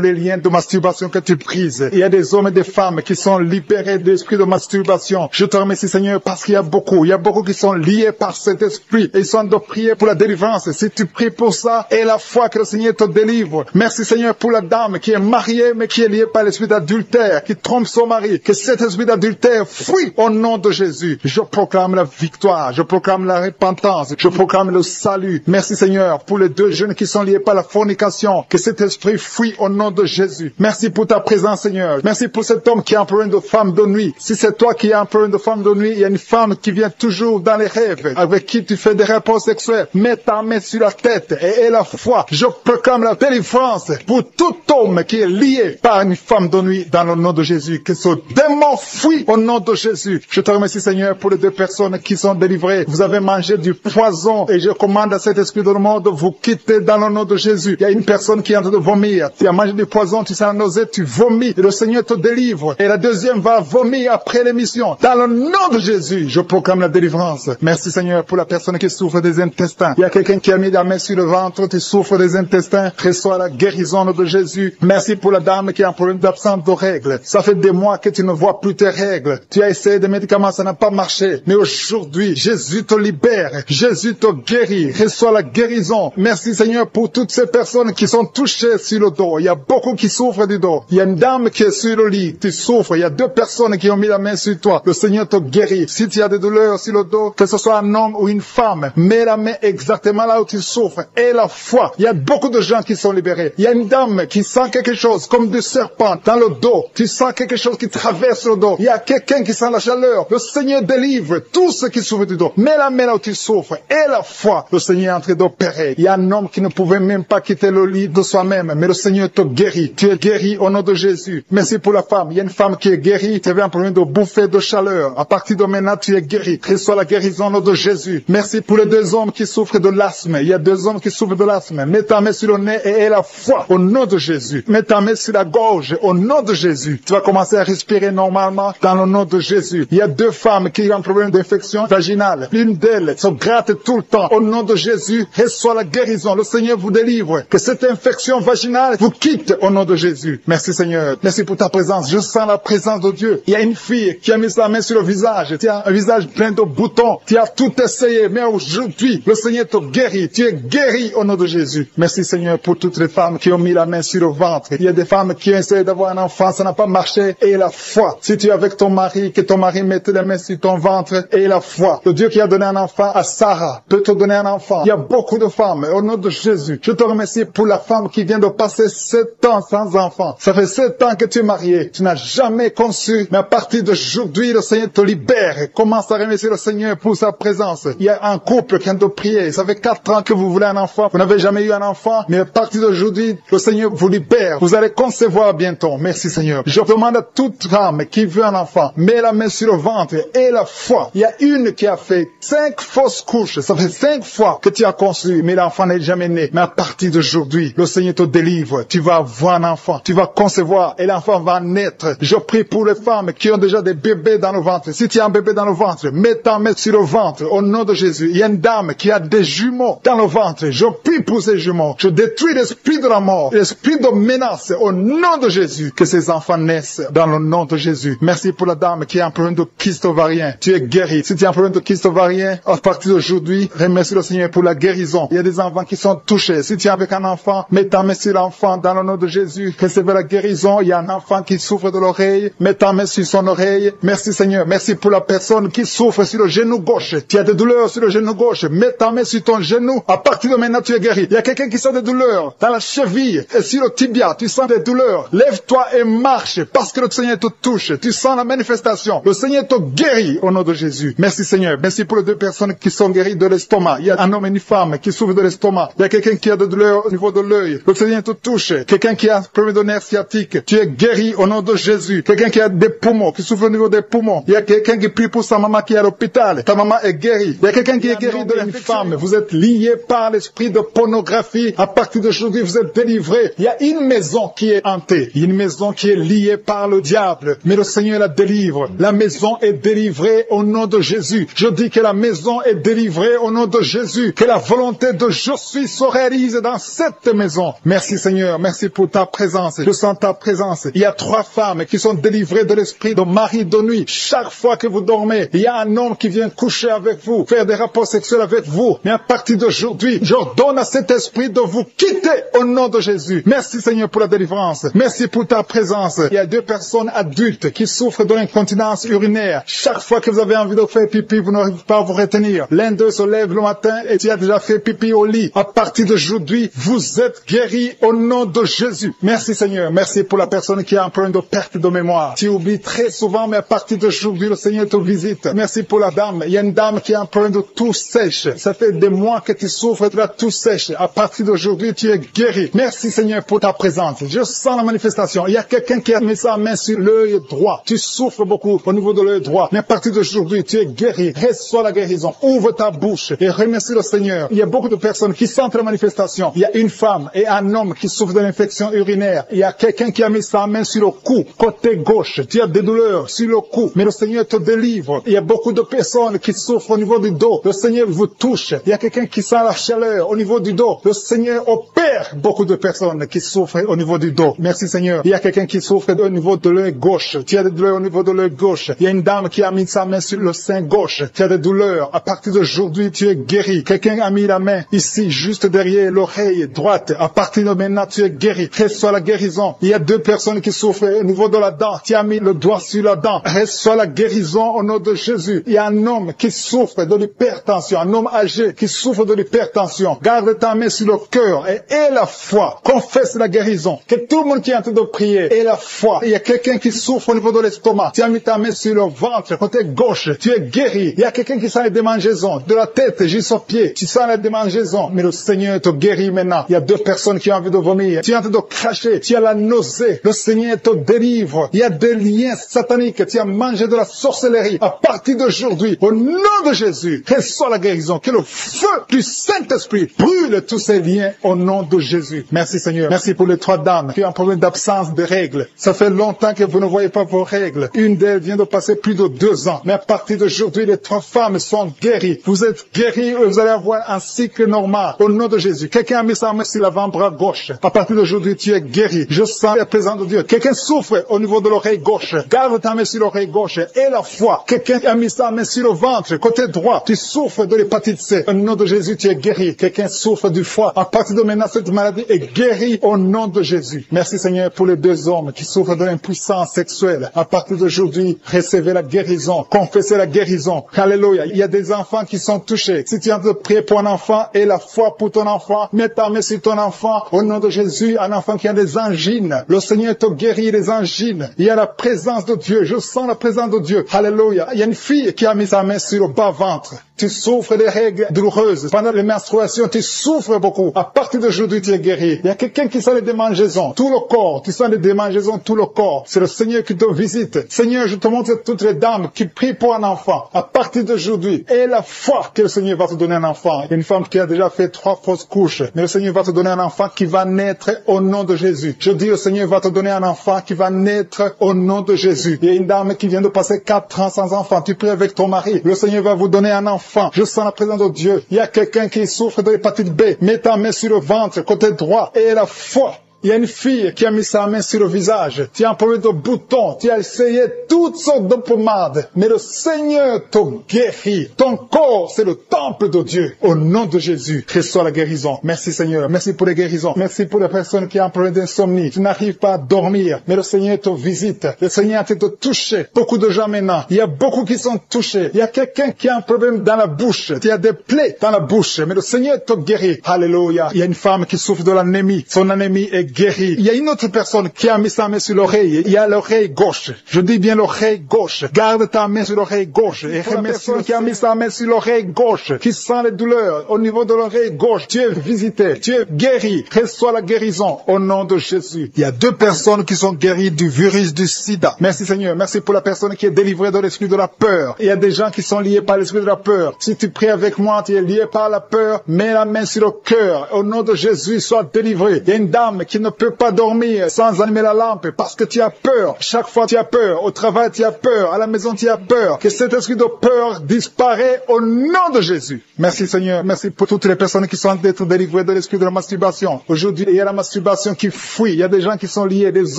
les liens de masturbation que tu brises. Il y a des hommes et des femmes qui sont libérés de l'esprit de masturbation. Je te remercie Seigneur parce qu'il y a beaucoup qui sont liés par cet esprit et ils sont de prier pour la délivrance. Si tu pries pour ça, et la foi que le Seigneur te délivre. Merci Seigneur pour la dame qui est mariée mais qui est liée par l'esprit d'adultère, qui trompe son mari. Que cet esprit d'adultère fuit au nom de Jésus. Je proclame la victoire, je proclame la repentance, je proclame le salut. Merci Seigneur pour les 2 jeunes qui sont liés par la fornication. Que cet esprit fuit au nom de Jésus. Merci pour ta présence Seigneur. Merci pour cet homme qui a un problème de femme de nuit. Si c'est toi qui as un problème de femme de nuit, il y a une femme qui vient toujours dans les rêves, avec qui tu fais des rapports sexuels. Mets ta main sur la tête et aie la foi. Je proclame la délivrance pour tout homme qui est lié par une femme de nuit dans le nom de Jésus. Que ce démon fuit au nom de Jésus. Je te remercie Seigneur pour les 2 personnes qui sont délivrées. Vous avez mangé du poison et je commande à cet esprit de monde de vous quitter dans le nom de Jésus. Il y a une personne qui est en train de vomir. Tu as mangé du poison, tu sens la nausée, tu vomis et le Seigneur te délivre. Et la deuxième va vomir après l'émission. Dans le nom de Jésus, je proclame la délivrance. Merci Seigneur pour la personne qui souffre des intestins. Il y a quelqu'un qui a mis la main sur le ventre, tu souffres des intestins. Reçois la guérison de Jésus. Merci pour la dame qui a un problème d'absence de règles. Ça fait des mois que tu ne vois plus tes règles. Tu as essayé des médicaments, ça n'a pas marché. Mais aujourd'hui, Jésus te libère. Jésus te guérit. Reçois la guérison. Merci Seigneur pour toutes ces personnes qui sont touchées sur le dos. Il y a beaucoup qui souffrent du dos. Il y a une dame qui est sur le lit. Tu souffres. Il y a 2 personnes qui ont mis la main sur toi. Le Seigneur te guérit. Si tu as des douleurs sur le dos, que ce soit un homme ou une femme, mets la main exactement là où tu souffres. Et la foi. Il y a beaucoup de gens qui sont libérés. Il y a une dame qui sent quelque chose comme du serpent dans le dos. Tu sens quelque chose qui traverse le dos. Il y a quelqu'un qui sent la chaleur. Le Seigneur délivre tous ceux qui souffrent du dos. Mets la main là où tu souffres. Et la foi. Le Seigneur est en train d'opérer. Il y a un homme qui ne pouvait même pas quitter le lit de soi-même, mais le Seigneur te guérit. Tu es guéri au nom de Jésus. Merci pour la femme. Il y a une femme qui est guérie. Tu avais un problème de bouffée de chaleur. À partir de maintenant, tu es guéri. Reçois la guérison au nom de Jésus. Merci pour les 2 hommes qui souffrent de l'asthme. Il y a 2 hommes qui souffrent de l'asthme. Mets ta main sur le nez et aie la foi au nom de Jésus. Mets ta main sur la gorge au nom de Jésus. Tu vas commencer à respirer normalement dans le nom de Jésus. Il y a 2 femmes qui ont un problème d'infection vaginale. L'une d'elles se gratte tout le temps. Au nom de Jésus, reçois la guérison. Le Seigneur vous délivre. Que cette infection vaginale vous quitte au nom de Jésus. Merci Seigneur. Merci pour ta présence. Je sens la présence de Dieu. Il y a une fille qui a mis sa main sur le visage. Tu as un visage plein de boutons. Tu as tout essayé. Mais aujourd'hui, le Seigneur te guérit. Tu es guéri au nom de Jésus. Merci Seigneur pour toutes les femmes qui ont mis la main sur le ventre. Il y a des femmes qui ont essayé d'avoir un enfant. Ça n'a pas marché. Et la foi. Si tu es avec ton mari, que ton mari mette la main sur ton ventre. Et la foi. Le Dieu qui a donné un enfant à Sarah peut te donner un enfant. Il y a beaucoup de femmes. Au nom de Jésus. Je te remercie pour la femme qui vient de passer 7 ans sans enfant. Ça fait 7 ans que tu es marié. Tu n'as jamais conçu. Mais à partir d'aujourd'hui, le Seigneur te libère. Commence à remercier le Seigneur pour sa présence. Il y a un couple qui vient de prier. Ça fait 4 ans que vous voulez un enfant. Vous n'avez jamais eu un enfant. Mais à partir d'aujourd'hui, le Seigneur vous libère. Vous allez concevoir bientôt. Merci Seigneur. Je demande à toute femme qui veut un enfant, mets la main sur le ventre et la foi. Il y a une qui a fait 5 fausses couches. Ça fait 5 fois que tu as conçu, mais l'enfant n'est jamais né. Mais à partir d'aujourd'hui, le Seigneur te délivre. Tu vas avoir un enfant. Tu vas concevoir et l'enfant va naître. Je prie pour les femmes qui ont déjà des bébés dans le ventre. Si tu as un bébé dans le ventre, mets ta main sur le ventre au nom de Jésus. Il y a une dame qui a des jumeaux dans le ventre. Je prie pour ces jumeaux. Je détruis l'esprit de la mort, l'esprit de menace au nom de Jésus. Que ces enfants naissent dans le nom de Jésus. Merci pour la dame qui a un problème de kyste ovarien. Tu es guéri. Si tu as un problème de kyste ovarien, à partir d'aujourd'hui, remercie le Seigneur pour la guérison. Il y a des enfants qui sont touchés. Si tu es avec un enfant, mets ta main sur l'enfant dans le nom de Jésus. Recevez la guérison. Il y a un enfant qui souffre de l'oreille. Mets ta main sur son oreille. Merci Seigneur. Merci pour la personne qui souffre sur le genou gauche. Tu as des douleurs sur le genou gauche. Mets ta main sur ton genou. À partir de maintenant, tu es guéri. Il y a quelqu'un qui sent des douleurs dans la cheville et sur le tibia. Tu sens des douleurs. Lève-toi et marche parce que le Seigneur te touche. Tu sens la manifestation. Le Seigneur te guérit au nom de Jésus. Merci Seigneur. Merci pour les 2 personnes qui sont guéries de l'estomac. Il y a un homme et une femme qui souffrent de l'estomac. Il y a quelqu'un qui a des douleurs au niveau de l'œil. Le Seigneur te touche. Quelqu'un qui a un problème de nerf sciatique. Tu es guéri au nom de Jésus. Quelqu'un qui a des poumons, qui souffre au niveau des poumons. Il y a quelqu'un qui prie pour sa maman qui est à l'hôpital. Ta maman est guérie. Il y a quelqu'un qui est guéri de l'infection. Femme, vous êtes lié par l'esprit de pornographie. À partir d'aujourd'hui, vous êtes délivré. Il y a une maison qui est hantée. Il y a une maison qui est liée par le diable. Mais le Seigneur la délivre. La maison est délivrée au nom de Jésus. Je dis que la maison est délivrée au nom de Jésus. Que la volonté de je suis se réalise dans cette maison. Merci Seigneur. Merci pour ta présence. Je sens ta présence. Il y a 3 femmes qui sont délivrées de l'esprit de mari de nuit. Chaque fois que vous dormez, il y a un homme qui vient coucher avec vous, faire des rapports sexuels avec vous. Mais à partir d'aujourd'hui, j'ordonne à cet esprit de vous quitter au nom de Jésus. Merci Seigneur pour la délivrance. Merci pour ta présence. Il y a 2 personnes adultes qui souffrent de l'incontinence urinaire. Chaque fois que vous avez envie de faire pipi, vous n'arrivez pas à vous retenir. L'un d'eux se lève le matin et tu as déjà fait pipi au lit. À partir d'aujourd'hui, vous êtes guéris au nom de Jésus. Merci Seigneur. Merci pour la personne qui a un problème de perte de mémoire. Tu oublies très souvent, mais à partir d'aujourd'hui, le Seigneur te visite. Merci pour la dame. Il y a une dame qui a un problème de toux sèche. Ça fait des mois que tu souffres de la toux sèche. À partir d'aujourd'hui, tu es guéri. Merci Seigneur pour ta présence. Je sens la manifestation. Il y a quelqu'un qui a mis sa main sur l'œil droit. Tu souffres beaucoup au niveau de l'œil droit. Mais à partir d'aujourd'hui, tu es guéri. Reçois la guérison. Ouvre ta bouche et remercie le Seigneur. Il y a beaucoup de personnes qui sentent la manifestation. Il y a une femme et un homme qui souffrent de l'infection urinaire. Il y a quelqu'un qui a mis sa main sur le cou, côté gauche. Tu as des douleurs sur le cou, mais le Seigneur te délivre. Il y a beaucoup de personnes qui souffrent au niveau du dos. Le Seigneur vous touche. Il y a quelqu'un qui sent la chaleur au niveau du dos. Le Seigneur opère beaucoup de personnes qui souffrent au niveau du dos. Merci Seigneur. Il y a quelqu'un qui souffre au niveau de l'œil gauche. Tu as des douleurs au niveau de l'œil gauche. Il y a une dame qui a mis sa main sur le sein gauche. Tu as des douleurs. À partir d'aujourd'hui, tu es guéri. Quelqu'un a mis la main ici, juste derrière l'oreille droite. À partir de maintenant, tu es guéri. Reçois la guérison. Il y a 2 personnes qui souffrent au niveau de la dent. Tu as mis le doigt sur la dent. Reçois la guérison au nom de Jésus. Il y a un homme qui souffre de l'hypertension. Un homme âgé qui souffre de l'hypertension. Garde ta main sur le cœur et aie la foi. Confesse la guérison. Que tout le monde qui est en train de prier ait la foi. Il y a quelqu'un qui souffre au niveau de l'estomac. Tu as mis ta main sur le ventre, côté gauche. Tu es guéri. Il y a quelqu'un qui sent les démangeaisons. De la tête jusqu'aux pieds. Tu sens les démangeaisons. Mais le Seigneur te guérit maintenant. Il y a 2 2 personnes qui ont envie de vomir. Tu es en train de cracher. Tu as la nausée. Le Seigneur te délivre. Il y a des liens sataniques. Tu as mangé de la sorcellerie. À partir d'aujourd'hui, au nom de Jésus, reçois la guérison. Que le feu du Saint-Esprit brûle tous ces liens au nom de Jésus. Merci Seigneur. Merci pour les 3 dames qui ont un problème d'absence de règles. Ça fait longtemps que vous ne voyez pas vos règles. Une d'elles vient de passer plus de 2 ans. Mais à partir d'aujourd'hui, les 3 femmes sont guéries. Vous êtes guéries et vous allez avoir un cycle normal. Au nom de Jésus. Quelqu'un a mis sa main sur l'avant-bras gauche. À partir d'aujourd'hui, tu es guéri. Je sens la présence de Dieu. Quelqu'un souffre au niveau de l'oreille gauche. Garde ta main sur l'oreille gauche et la foi. Quelqu'un a mis sa main sur le ventre, côté droit. Tu souffres de l'hépatite C. Au nom de Jésus, tu es guéri. Quelqu'un souffre du foie. À partir de maintenant, cette maladie est guérie au nom de Jésus. Merci Seigneur pour les 2 hommes qui souffrent de l'impuissance sexuelle. À partir d'aujourd'hui, recevez la guérison. Confessez la guérison. Alléluia. Il y a des enfants qui sont touchés. Si tu es en train de prier pour un enfant et la foi pour ton enfant, mets ta main sur ton enfant. Au nom de Jésus, un enfant qui a des angines. Le Seigneur te guérit les angines. Il y a la présence de Dieu. Je sens la présence de Dieu. Alléluia. Il y a une fille qui a mis sa main sur le bas-ventre. Tu souffres des règles douloureuses. Pendant les menstruations, tu souffres beaucoup. À partir d'aujourd'hui, tu es guéri. Il y a quelqu'un qui sent les démangeaisons. Tout le corps. Tu sens les démangeaisons, tout le corps. C'est le Seigneur qui te visite. Seigneur, je te montre toutes les dames qui prient pour un enfant. À partir d'aujourd'hui, et la foi que le Seigneur va te donner un enfant. Il y a une femme qui a déjà fait 3 fausses couches. Mais le Seigneur va te donner un enfant qui va naître au nom de Jésus. Je dis, le Seigneur va te donner un enfant qui va naître au nom de Jésus. Il y a une dame qui vient de passer 4 ans sans enfant. Tu pries avec ton mari. Le Seigneur va vous donner un enfant. Je sens la présence de Dieu. Il y a quelqu'un qui souffre de l'hépatite B. Mets ta main sur le ventre, côté droit, et la foi. Il y a une fille qui a mis sa main sur le visage. Tu as un problème de boutons. Tu as essayé toutes sortes de pommades. Mais le Seigneur te guérit. Ton corps, c'est le temple de Dieu. Au nom de Jésus, reçois la guérison. Merci Seigneur. Merci pour les guérisons. Merci pour les personnes qui ont un problème d'insomnie. Tu n'arrives pas à dormir. Mais le Seigneur te visite. Le Seigneur a te touché. Beaucoup de gens maintenant. Il y a beaucoup qui sont touchés. Il y a quelqu'un qui a un problème dans la bouche. Tu as des plaies dans la bouche. Mais le Seigneur te guérit. Alléluia. Il y a une femme qui souffre de l'anémie. Son anémie est guéri. Il y a une autre personne qui a mis sa main sur l'oreille. Il y a l'oreille gauche. Je dis bien l'oreille gauche. Garde ta main sur l'oreille gauche. Et remercie qui a mis sa main sur l'oreille gauche, qui sent les douleurs au niveau de l'oreille gauche. Tu es visité. Tu es guéri. Reçois la guérison au nom de Jésus. Il y a 2 personnes qui sont guéries du virus du sida. Merci Seigneur. Merci pour la personne qui est délivrée de l'esprit de la peur. Il y a des gens qui sont liés par l'esprit de la peur. Si tu pries avec moi, tu es lié par la peur. Mets la main sur le cœur. Au nom de Jésus, sois délivré. Il y a une dame qui ne peut pas dormir sans allumer la lampe parce que tu as peur. Chaque fois tu as peur. Au travail tu as peur. À la maison tu as peur. Que cet esprit de peur disparaît au nom de Jésus. Merci Seigneur. Merci pour toutes les personnes qui sont d'être délivrées de l'esprit de la masturbation. Aujourd'hui, il y a la masturbation qui fuit. Il y a des gens qui sont liés, des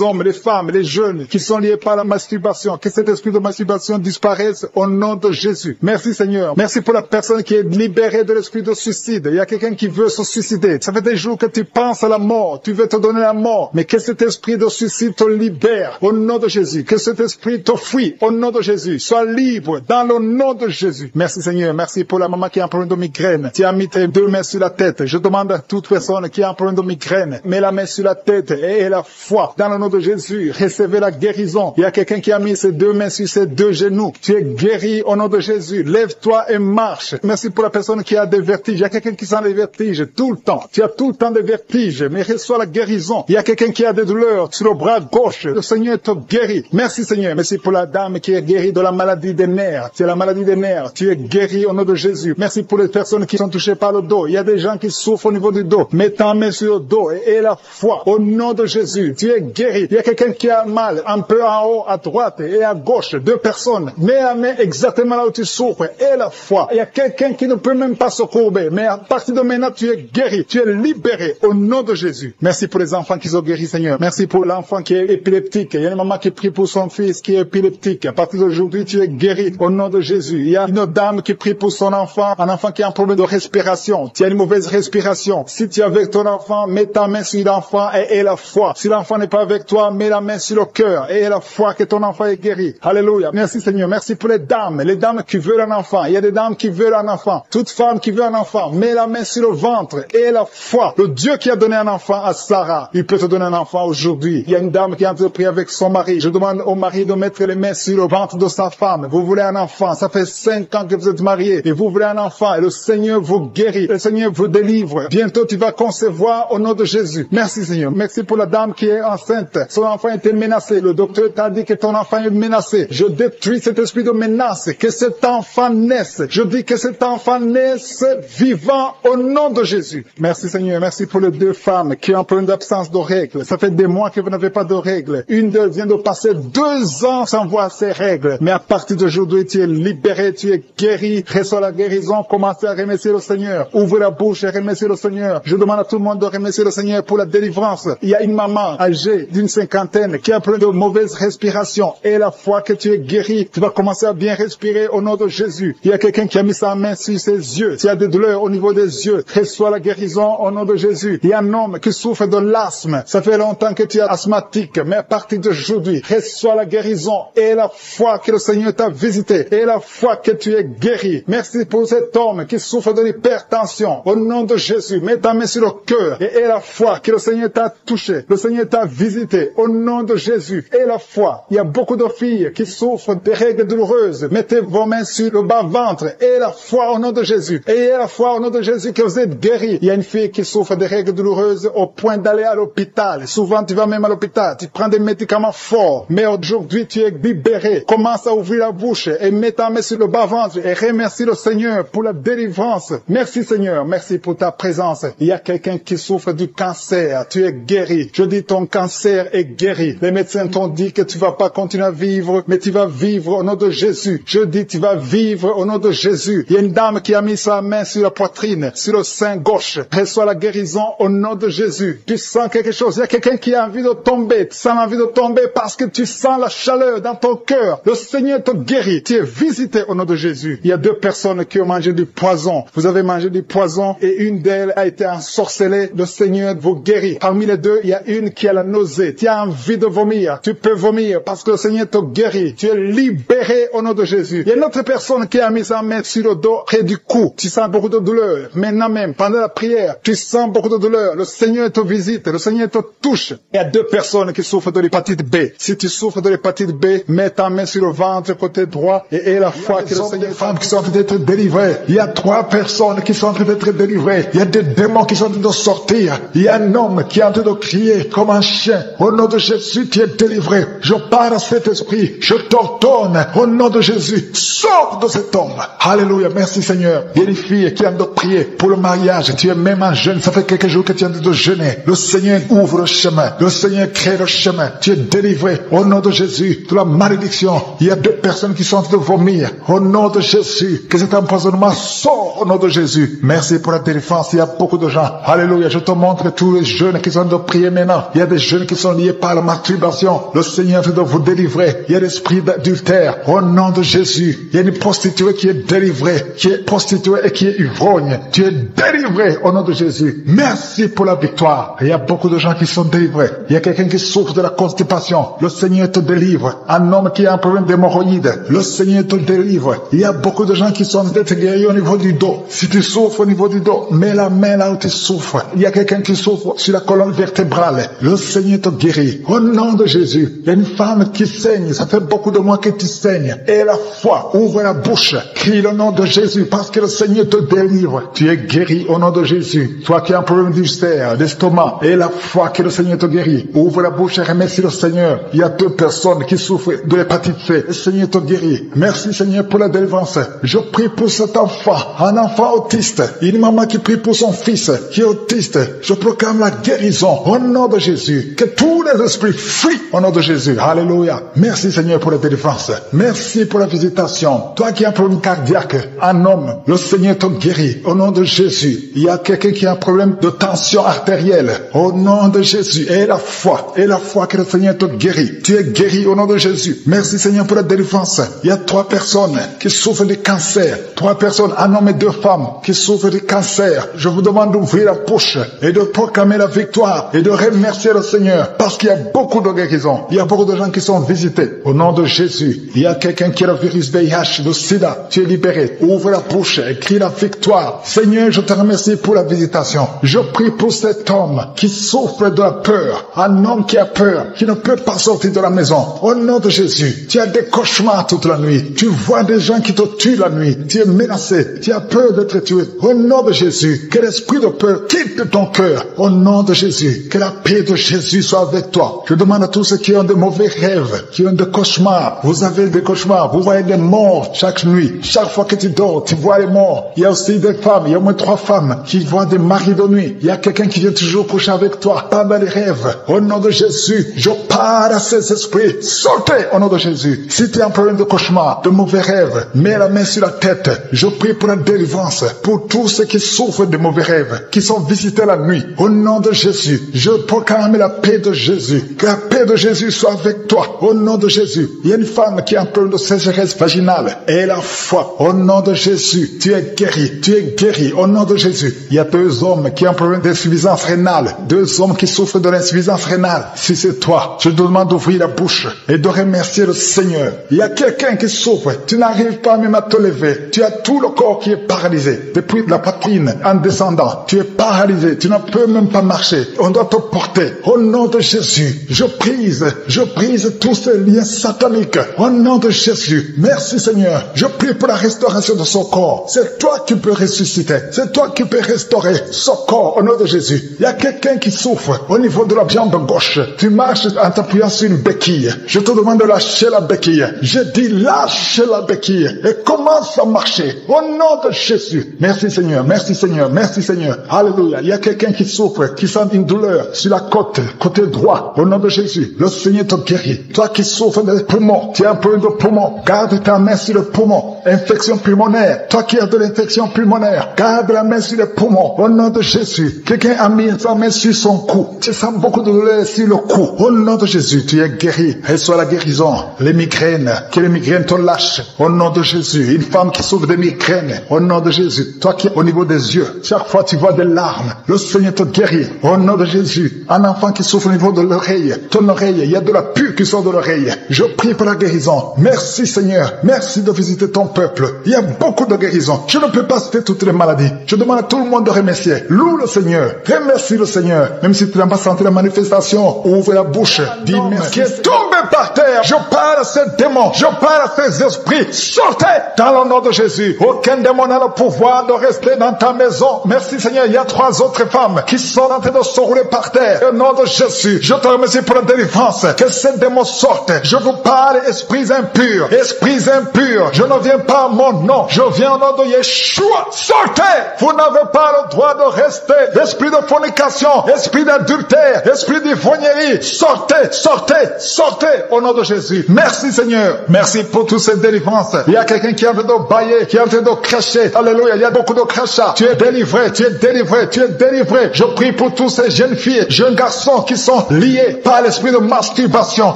hommes, des femmes, des jeunes qui sont liés par la masturbation. Que cet esprit de masturbation disparaisse au nom de Jésus. Merci Seigneur. Merci pour la personne qui est libérée de l'esprit de suicide. Il y a quelqu'un qui veut se suicider. Ça fait des jours que tu penses à la mort. Tu veux te donner la mort. Mais que cet esprit de suicide te libère au nom de Jésus. Que cet esprit te fuit au nom de Jésus. Sois libre dans le nom de Jésus. Merci Seigneur. Merci pour la maman qui a un problème de migraine. Tu as mis tes 2 mains sur la tête. Je demande à toute personne qui a un problème de migraine, mets la main sur la tête et la foi. Dans le nom de Jésus, recevez la guérison. Il y a quelqu'un qui a mis ses 2 mains sur ses 2 genoux. Tu es guéri au nom de Jésus. Lève-toi et marche. Merci pour la personne qui a des vertiges. Il y a quelqu'un qui sent les vertiges tout le temps. Tu as tout le temps des vertiges, mais reçois la guérison. Il y a quelqu'un qui a des douleurs sur le bras gauche. Le Seigneur te guérit. Merci Seigneur. Merci pour la dame qui est guérie de la maladie des nerfs. C'est la maladie des nerfs. Tu es guéri au nom de Jésus. Merci pour les personnes qui sont touchées par le dos. Il y a des gens qui souffrent au niveau du dos. Mets ta main sur le dos et la foi au nom de Jésus. Tu es guéri. Il y a quelqu'un qui a mal un peu en haut, à droite et à gauche. 2 personnes. Mets la main exactement là où tu souffres et la foi. Il y a quelqu'un qui ne peut même pas se courber. Mais à partir de maintenant, tu es guéri. Tu es libéré au nom de Jésus. Merci pour les enfants qui sont guéris, Seigneur. Merci pour l'enfant qui est épileptique. Il y a une maman qui prie pour son fils qui est épileptique. À partir d'aujourd'hui, tu es guéri au nom de Jésus. Il y a une dame qui prie pour son enfant, un enfant qui a un problème de respiration. Tu as une mauvaise respiration. Si tu es avec ton enfant, mets ta main sur l'enfant et la foi. Si l'enfant n'est pas avec toi, mets la main sur le cœur et la foi que ton enfant est guéri. Alléluia. Merci Seigneur. Merci pour les dames qui veulent un enfant. Il y a des dames qui veulent un enfant. Toute femme qui veut un enfant, mets la main sur le ventre et la foi. Le Dieu qui a donné un enfant à Sarah pas. Il peut te donner un enfant aujourd'hui. Il y a une dame qui est en train de prier avec son mari. Je demande au mari de mettre les mains sur le ventre de sa femme. Vous voulez un enfant. Ça fait 5 ans que vous êtes mariés et vous voulez un enfant et le Seigneur vous guérit. Le Seigneur vous délivre. Bientôt tu vas concevoir au nom de Jésus. Merci Seigneur. Merci pour la dame qui est enceinte. Son enfant était menacé. Le docteur t'a dit que ton enfant est menacé. Je détruis cet esprit de menace. Que cet enfant naisse. Je dis que cet enfant naisse vivant au nom de Jésus. Merci Seigneur. Merci pour les 2 femmes qui ont un problème d'absence de règles. Ça fait des mois que vous n'avez pas de règles. Une d'elles vient de passer 2 ans sans voir ses règles. Mais à partir d'aujourd'hui, tu es libéré, tu es guéri. Reçois la guérison. Commencez à remercier le Seigneur. Ouvrez la bouche et remerciez le Seigneur. Je demande à tout le monde de remercier le Seigneur pour la délivrance. Il y a une maman âgée d'une 50aine qui a plein de mauvaise respiration. Et la fois que tu es guéri, tu vas commencer à bien respirer au nom de Jésus. Il y a quelqu'un qui a mis sa main sur ses yeux. Tu as des douleurs au niveau des yeux. Reçois la guérison au nom de Jésus. Il y a un homme qui souffre de l'asthme. Ça fait longtemps que tu es asthmatique, mais à partir d'aujourd'hui, reçois la guérison et la foi que le Seigneur t'a visité et la foi que tu es guéri. Merci pour cet homme qui souffre de l'hypertension. Au nom de Jésus, mets ta main sur le cœur et la foi que le Seigneur t'a touché. Le Seigneur t'a visité. Au nom de Jésus et la foi. Il y a beaucoup de filles qui souffrent des règles douloureuses. Mettez vos mains sur le bas-ventre et la foi au nom de Jésus. Et la foi au nom de Jésus que vous êtes guéris. Il y a une fille qui souffre des règles douloureuses au point d'aller à l'hôpital. Souvent, tu vas même à l'hôpital. Tu prends des médicaments forts. Mais aujourd'hui, tu es libéré. Commence à ouvrir la bouche et mets ta main sur le bas-ventre et remercie le Seigneur pour la délivrance. Merci Seigneur. Merci pour ta présence. Il y a quelqu'un qui souffre du cancer. Tu es guéri. Je dis ton cancer est guéri. Les médecins t'ont dit que tu vas pas continuer à vivre, mais tu vas vivre au nom de Jésus. Je dis tu vas vivre au nom de Jésus. Il y a une dame qui a mis sa main sur la poitrine, sur le sein gauche. Reçois la guérison au nom de Jésus. Tu sens quelque chose. Il y a quelqu'un qui a envie de tomber. Tu sens l'envie de tomber parce que tu sens la chaleur dans ton cœur. Le Seigneur te guérit. Tu es visité au nom de Jésus. Il y a 2 personnes qui ont mangé du poison. Vous avez mangé du poison et une d'elles a été ensorcelée. Le Seigneur vous guérit. Parmi les 2, il y a une qui a la nausée. Tu as envie de vomir. Tu peux vomir parce que le Seigneur te guérit. Tu es libéré au nom de Jésus. Il y a une autre personne qui a mis sa main sur le dos près du cou. Tu sens beaucoup de douleur. Maintenant même, pendant la prière, tu sens beaucoup de douleur. Le Seigneur te visite. Le Seigneur te touche. Il y a 2 personnes qui souffrent de l'hépatite B. Si tu souffres de l'hépatite B, mets ta main sur le ventre côté droit et aie la foi que le Seigneur... Il y a des femmes qui sont en train d'être délivrées. Il y a 3 personnes qui sont en train d'être délivrées. Il y a des démons qui sont en train de sortir. Il y a un homme qui est en train de crier comme un chien. Au nom de Jésus, tu es délivré. Je parle à cet esprit. Je t'ordonne au nom de Jésus. Sors de cet homme. Alléluia. Merci Seigneur. Il y a une fille qui est en train de prier pour le mariage. Tu es même un jeune. Ça fait quelques jours que tu es en train de jeûner. Le Seigneur ouvre le chemin. Le Seigneur crée le chemin. Tu es délivré au nom de Jésus de la malédiction. Il y a 2 personnes qui sont en train de vomir. Au nom de Jésus. Que cet empoisonnement sort au nom de Jésus. Merci pour la délivrance. Il y a beaucoup de gens. Alléluia. Je te montre tous les jeunes qui sont en train de prier maintenant. Il y a des jeunes qui sont liés par la masturbation. Le Seigneur est en train de vous délivrer. Il y a l'esprit d'adultère. Au nom de Jésus. Il y a une prostituée qui est délivrée. Qui est prostituée et qui est ivrogne. Tu es délivré au nom de Jésus. Merci pour la victoire. Il y a beaucoup de gens qui sont délivrés. Il y a quelqu'un qui souffre de la constipation. Le Seigneur te délivre. Un homme qui a un problème d'hémorroïdes. Le Seigneur te délivre. Il y a beaucoup de gens qui sont d'être guéris au niveau du dos. Si tu souffres au niveau du dos, mets la main là où tu souffres. Il y a quelqu'un qui souffre sur la colonne vertébrale. Le Seigneur te guérit. Au nom de Jésus. Il y a une femme qui saigne. Ça fait beaucoup de mois que tu saignes. Et la foi, ouvre la bouche. Crie le nom de Jésus parce que le Seigneur te délivre. Tu es guéri au nom de Jésus. Toi qui as un problème d'ulcère, d'estomac, et la foi que le Seigneur te guérit. Ouvre la bouche et remercie le Seigneur. Il y a 2 personnes qui souffrent de l'hépatite C. Le Seigneur te guérit. Merci Seigneur pour la délivrance. Je prie pour cet enfant, un enfant autiste. Une maman qui prie pour son fils qui est autiste. Je proclame la guérison au nom de Jésus. Que tous les esprits fuient au nom de Jésus. Alléluia. Merci Seigneur pour la délivrance. Merci pour la visitation. Toi qui as un problème cardiaque, un homme, le Seigneur te guérit au nom de Jésus. Il y a quelqu'un qui a un problème de tension artérielle au nom de Jésus. Et la foi que le Seigneur te guérit. Tu es guéri au nom de Jésus. Merci Seigneur pour la délivrance. Il y a 3 personnes qui souffrent de cancer. 3 personnes, un homme et 2 femmes qui souffrent de cancer. Je vous demande d'ouvrir la bouche et de proclamer la victoire et de remercier le Seigneur parce qu'il y a beaucoup de guérisons. Il y a beaucoup de gens qui sont visités au nom de Jésus. Il y a quelqu'un qui a le virus VIH, le sida. Tu es libéré. Ouvre la bouche et crie la victoire. Seigneur, je te remercie pour la visitation. Je prie pour cet homme qui qui souffre de la peur, un homme qui a peur, qui ne peut pas sortir de la maison. Au nom de Jésus, tu as des cauchemars toute la nuit. Tu vois des gens qui te tuent la nuit. Tu es menacé. Tu as peur d'être tué. Au nom de Jésus, que l'esprit de peur quitte ton cœur. Au nom de Jésus, que la paix de Jésus soit avec toi. Je demande à tous ceux qui ont de mauvais rêves, qui ont des cauchemars. Vous avez des cauchemars. Vous voyez des morts chaque nuit. Chaque fois que tu dors, tu vois les morts. Il y a aussi des femmes. Il y a au moins 3 femmes qui voient des maris de nuit. Il y a quelqu'un qui vient toujours coucher avec toi pendant les rêves. Au nom de Jésus, je parle à ces esprits. Sortez au nom de Jésus. Si tu as un problème de cauchemar, de mauvais rêves, mets la main sur la tête. Je prie pour la délivrance, pour tous ceux qui souffrent de mauvais rêves, qui sont visités la nuit. Au nom de Jésus, je proclame la paix de Jésus. Que la paix de Jésus soit avec toi. Au nom de Jésus. Il y a une femme qui a un problème de sécheresse vaginale. Et la foi. Au nom de Jésus, tu es guéri. Tu es guéri. Au nom de Jésus. Il y a 2 hommes qui ont un problème d'insuffisance rénale. 2 hommes qui souffrent de l'insuffisance rénale. Si c'est toi, je te demande d'ouvrir la bouche et de remercier le Seigneur. Il y a quelqu'un qui souffre. Tu n'arrives pas même à te lever. Tu as tout le corps qui est paralysé. Depuis la poitrine en descendant. Tu es paralysé. Tu ne peux même pas marcher. On doit te porter. Au nom de Jésus, je brise tous ces liens sataniques. Au nom de Jésus. Merci Seigneur. Je prie pour la restauration de son corps. C'est toi qui peux ressusciter. C'est toi qui peux restaurer son corps au nom de Jésus. Il y a quelqu'un qui souffre au niveau de la jambe gauche. Tu marches en t'appuyant sur une béquille. Je te demande de lâcher la béquille. Je dis lâche la béquille et commence à marcher au nom de Jésus. Merci Seigneur, merci Seigneur, merci Seigneur. Alléluia. Il y a quelqu'un qui souffre, qui sent une douleur sur la côté droit. Au nom de Jésus, le Seigneur te guérit. Toi qui souffres des poumons, tu as un problème de poumon, garde ta main sur le poumon. Infection pulmonaire, toi qui as de l'infection pulmonaire, garde la main sur le poumon. Au nom de Jésus, quelqu'un a mis sa main sur son cou. Tu sens beaucoup de douleur sur le cou. Au nom de Jésus, tu es guéri. Reçois la guérison. Les migraines, que les migraines te lâchent. Au nom de Jésus, une femme qui souffre de migraines. Au nom de Jésus, toi qui es au niveau des yeux, chaque fois tu vois des larmes, le Seigneur te guérit. Au nom de Jésus, un enfant qui souffre au niveau de l'oreille, ton oreille, il y a de la pus qui sort de l'oreille. Je prie pour la guérison. Merci Seigneur, merci de visiter ton peuple. Il y a beaucoup de guérisons. Je ne peux pas citer toutes les maladies. Je demande à tout le monde de remercier. Loue le Seigneur, remercie le Seigneur. Même si tu n'as pas senti la manifestation, ouvre la bouche, dis merci. Qui est tombé par terre, je parle à ces démons, je parle à ces esprits. Sortez dans le nom de Jésus. Aucun démon n'a le pouvoir de rester dans ta maison. Merci Seigneur, il y a 3 autres femmes qui sont en train de se rouler par terre. Au nom de Jésus, je te remercie pour la délivrance. Que ces démons sortent. Je vous parle, esprits impurs. Esprits impurs, je ne viens pas à mon nom. Je viens au nom de Yeshua. Sortez. Vous n'avez pas le droit de rester. Esprit de fornication, esprit d'adultère, esprit d'ivrognerie. Sortez, sortez, sortez au nom de Jésus. Merci Seigneur. Merci pour toutes ces délivrances. Il y a quelqu'un qui est en train de bailler, qui est en train de cracher. Alléluia, il y a beaucoup de crachats. Tu es délivré, tu es délivré, tu es délivré. Je prie pour tous ces jeunes filles, jeunes garçons qui sont liés par l'esprit de masturbation.